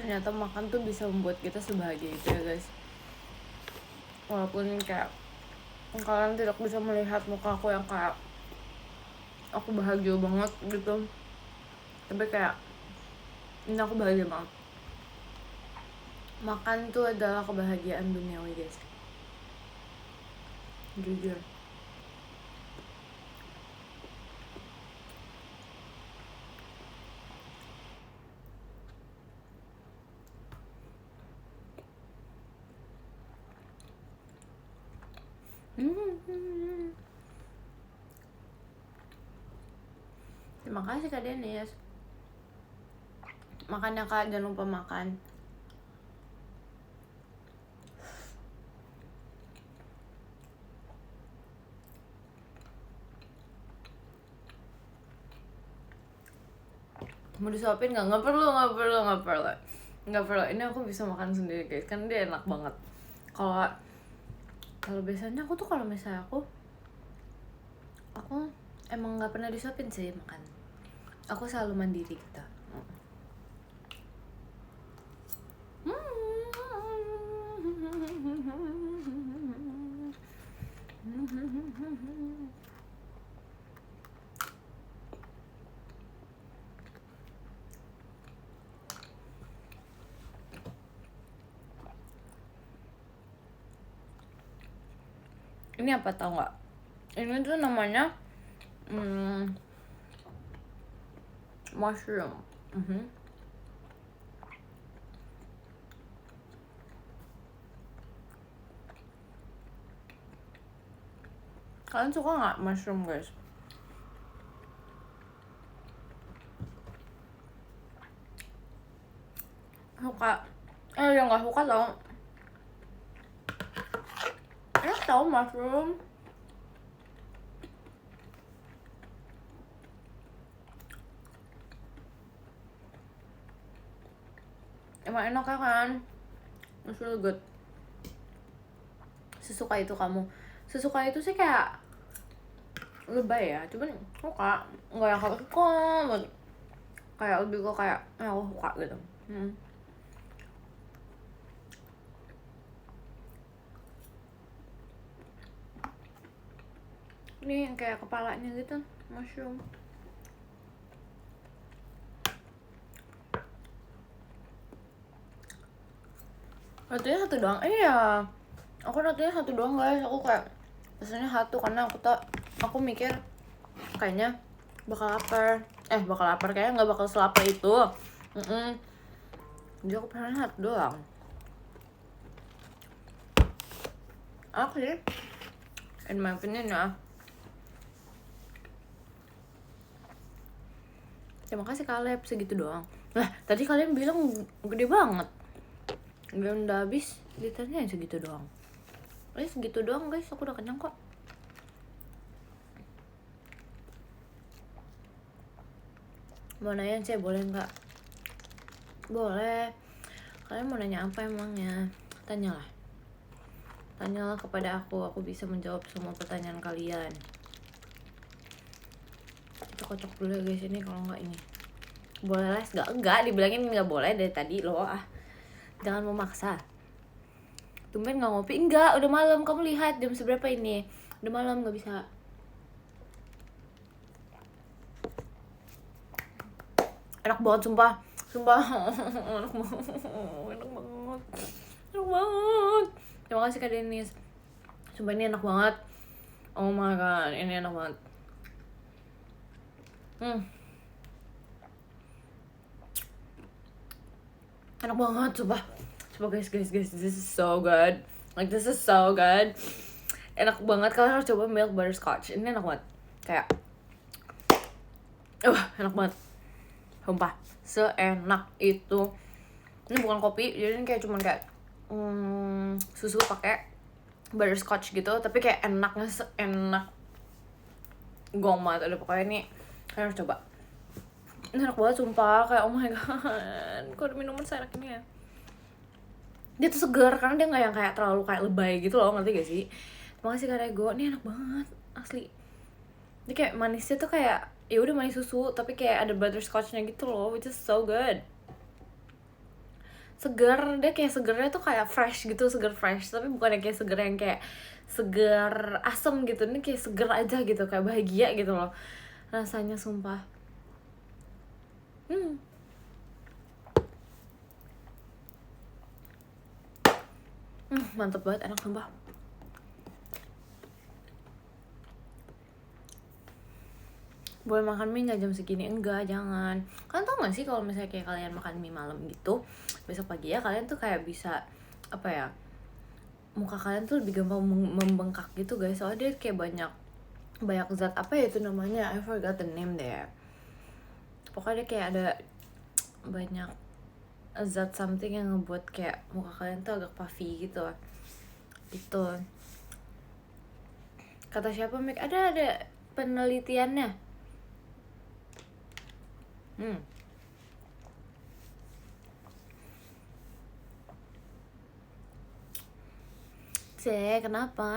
Ternyata makan tuh bisa membuat kita sebahagia itu ya guys. Walaupun kayak kalian tidak bisa melihat muka aku yang kayak aku bahagia banget gitu, tapi kayak ini aku bahagia banget. Makan tuh adalah kebahagiaan duniawi guys, jujur. Terima kasih Kak Denis. Makan ya Kak, jangan lupa makan. Mau disuapin nggak? Nggak perlu. Ini aku bisa makan sendiri guys, kan dia enak banget. Kalau biasanya aku tuh kalau misalnya aku emang nggak pernah disuapin sih makan. Aku selalu mandiri gitu. Ini apa tau nggak? Ini tuh namanya mushroom. Kalian suka nggak mushroom guys? Suka. Yang nggak suka tau. Enak tau mushroom. Emang enak ya kan? It's really good. Sesuka itu kamu. Sesuka itu sih kayak lebay ya, cuman suka. Nggak yang kayak suka banget. Kayak lebih kok kayak aku suka gitu. Ini yang kayak kepalanya gitu, mushroom. Ratunya satu doang. Iya, aku ratunya satu doang guys. Aku kayak pesannya satu karena aku mikir kayaknya bakal lapar. Kayaknya nggak bakal selapar itu. Jadi aku pesannya satu doang. Aku sih, in my opinion ya. Terima kasih Kaleb, segitu doang. Nah, tadi kalian bilang gede banget. Udah habis, ditanya segitu doang. Segitu doang guys, aku udah kenyang kok. Mau nanya sih, boleh nggak? Boleh. Kalian mau nanya apa emangnya? Tanyalah kepada aku bisa menjawab semua pertanyaan kalian. Kita kocok dulu ya guys ini, kalau nggak ini. Boleh les? Enggak, dibilangin nggak boleh dari tadi loh. Jangan memaksa. Tumben nggak ngopi? Enggak, udah malam. Kamu lihat jam seberapa ini? Udah malam, nggak bisa. Enak banget sumpah. Enak banget. Terima kasih Kak Denis. Sumpah ini enak banget. Oh my god, ini enak banget. Enak banget sumpah. Guys, this is so good. Like this is so good. Enak banget, kalian harus coba milk butterscotch. Ini enak banget. Kayak enak banget. Sumpah, seenak itu. Ini bukan kopi, jadi ini kayak cuman kayak susu pakai butterscotch gitu, tapi kayak enaknya seenak gong banget. Udah pokoknya ini kalian harus coba. Ini enak banget sumpah, kayak oh my god, kok ada minuman seenak ini ya. Dia tuh segar karena dia nggak yang kayak terlalu kayak lebay gitu loh, ngerti gak sih? Terima kasih Kak Rego, ini enak banget asli. Dia kayak manisnya tuh kayak ya udah manis susu, tapi kayak ada butterscotchnya gitu loh, which is so good. Segar, dia kayak segernya tuh kayak fresh gitu, segar fresh, tapi bukan yang kayak segar yang kayak segar asem gitu. Ini kayak segar aja gitu, kayak bahagia gitu loh rasanya sumpah. Mantep banget, enak sumpah. Boleh makan mie nggak jam segini? Enggak, jangan. Kalian tau gak sih kalau misalnya kayak kalian makan mie malam gitu, besok pagi ya kalian tuh kayak bisa apa ya, muka kalian tuh lebih gampang membengkak gitu guys. Soalnya dia kayak banyak zat apa ya itu namanya, I forgot the name there. Pokoknya dia kayak ada banyak zat something yang ngebuat kayak muka kalian tuh agak puffy gitu. Gitu. Kata siapa Mik? Ada penelitiannya. Kenapa?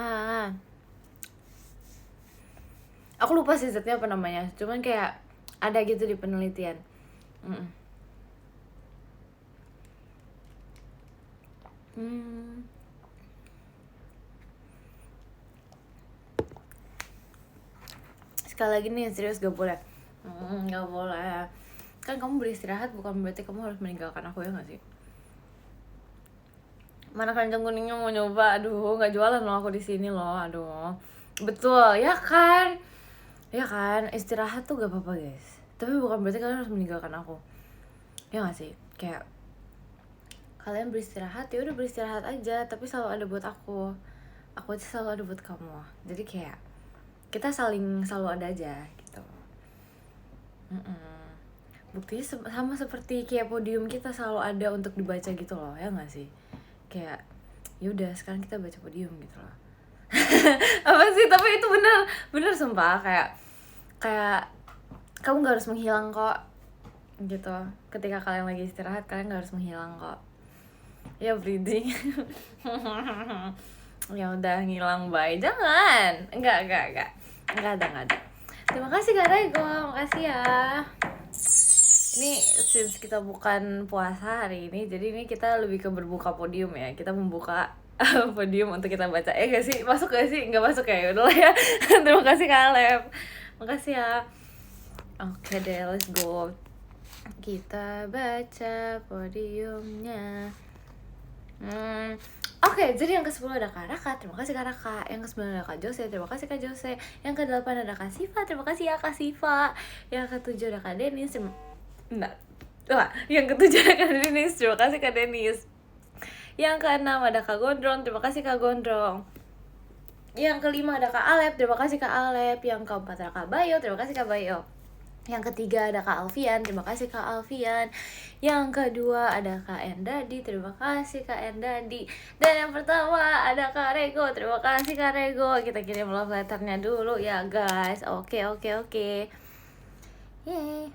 Aku lupa sih zatnya apa namanya. Cuman kayak ada gitu di penelitian. Sekali lagi nih, serius gak boleh. Gak boleh. Kan kamu beristirahat bukan berarti kamu harus meninggalkan aku, ya gak sih? Mana keranjang kuningnya mau nyoba? Aduh, nggak jualan loh aku di sini loh. Aduh, betul ya kan? Ya kan, istirahat tuh gak apa-apa guys. Tapi bukan berarti kalian harus meninggalkan aku. Ya nggak sih? Kayak kalian beristirahat ya udah beristirahat aja. Tapi selalu ada buat aku. Aku aja selalu ada buat kamu. Jadi kayak kita selalu ada aja gitu. Buktinya sama seperti kayak podium kita selalu ada untuk dibaca gitu loh, ya nggak sih? Kayak yaudah sekarang kita baca podium gitu loh. Apa sih, tapi itu bener sumpah, kayak kamu nggak harus menghilang kok gitu. Ketika kalian lagi istirahat kalian nggak harus menghilang kok ya, breathing. Ya udah ngilang, bye. Jangan, enggak ada. Terima kasih Kak Rego, makasih ya. Ini since kita bukan puasa hari ini, jadi ini kita lebih ke berbuka podium ya. Kita membuka podium untuk kita baca. Gak sih? Masuk gak sih? Nggak masuk ya? Udah lah ya. Terima kasih Kak Alep. Makasih ya. Oke deh, let's go. Kita baca podiumnya. Oke, jadi yang ke-10 ada Kak Raka, terima kasih Kak Raka. Yang ke-9 ada Kak Jose, terima kasih Kak Jose. Yang ke-8 ada Kak Siva, terima kasih ya Kak Siva. Yang ke-7 ada Kak Denis, yang ke-7 ada Kak Denis, terima kasih Kak Denis. Yang ke-6 ada Kak Gondrong, terima kasih Kak Gondrong. Yang ke-5 ada Kak Alep, terima kasih Kak Alep. Yang ke-4 ada Kak Bayo, terima kasih Kak Bayo. Yang ketiga ada Kak Alfian, terima kasih Kak Alfian. Yang kedua ada Kak Endadi, terima kasih Kak Endadi. Dan yang pertama ada Kak Rego, terima kasih Kak Rego. Kita kirim love letternya dulu ya guys. Oke. Yeay.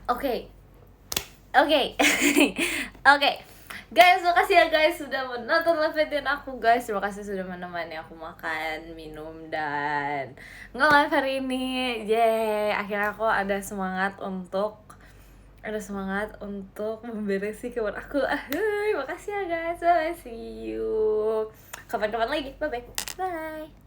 Oke. Oke. Guys, makasih ya guys sudah menonton live video aku guys. Terima kasih sudah menemani aku makan, minum, dan nge-live hari ini. Yeay, akhirnya aku ada semangat untuk memberesi kamar aku. Makasih ya guys. Bye, see you kapan-kapan lagi. Bye.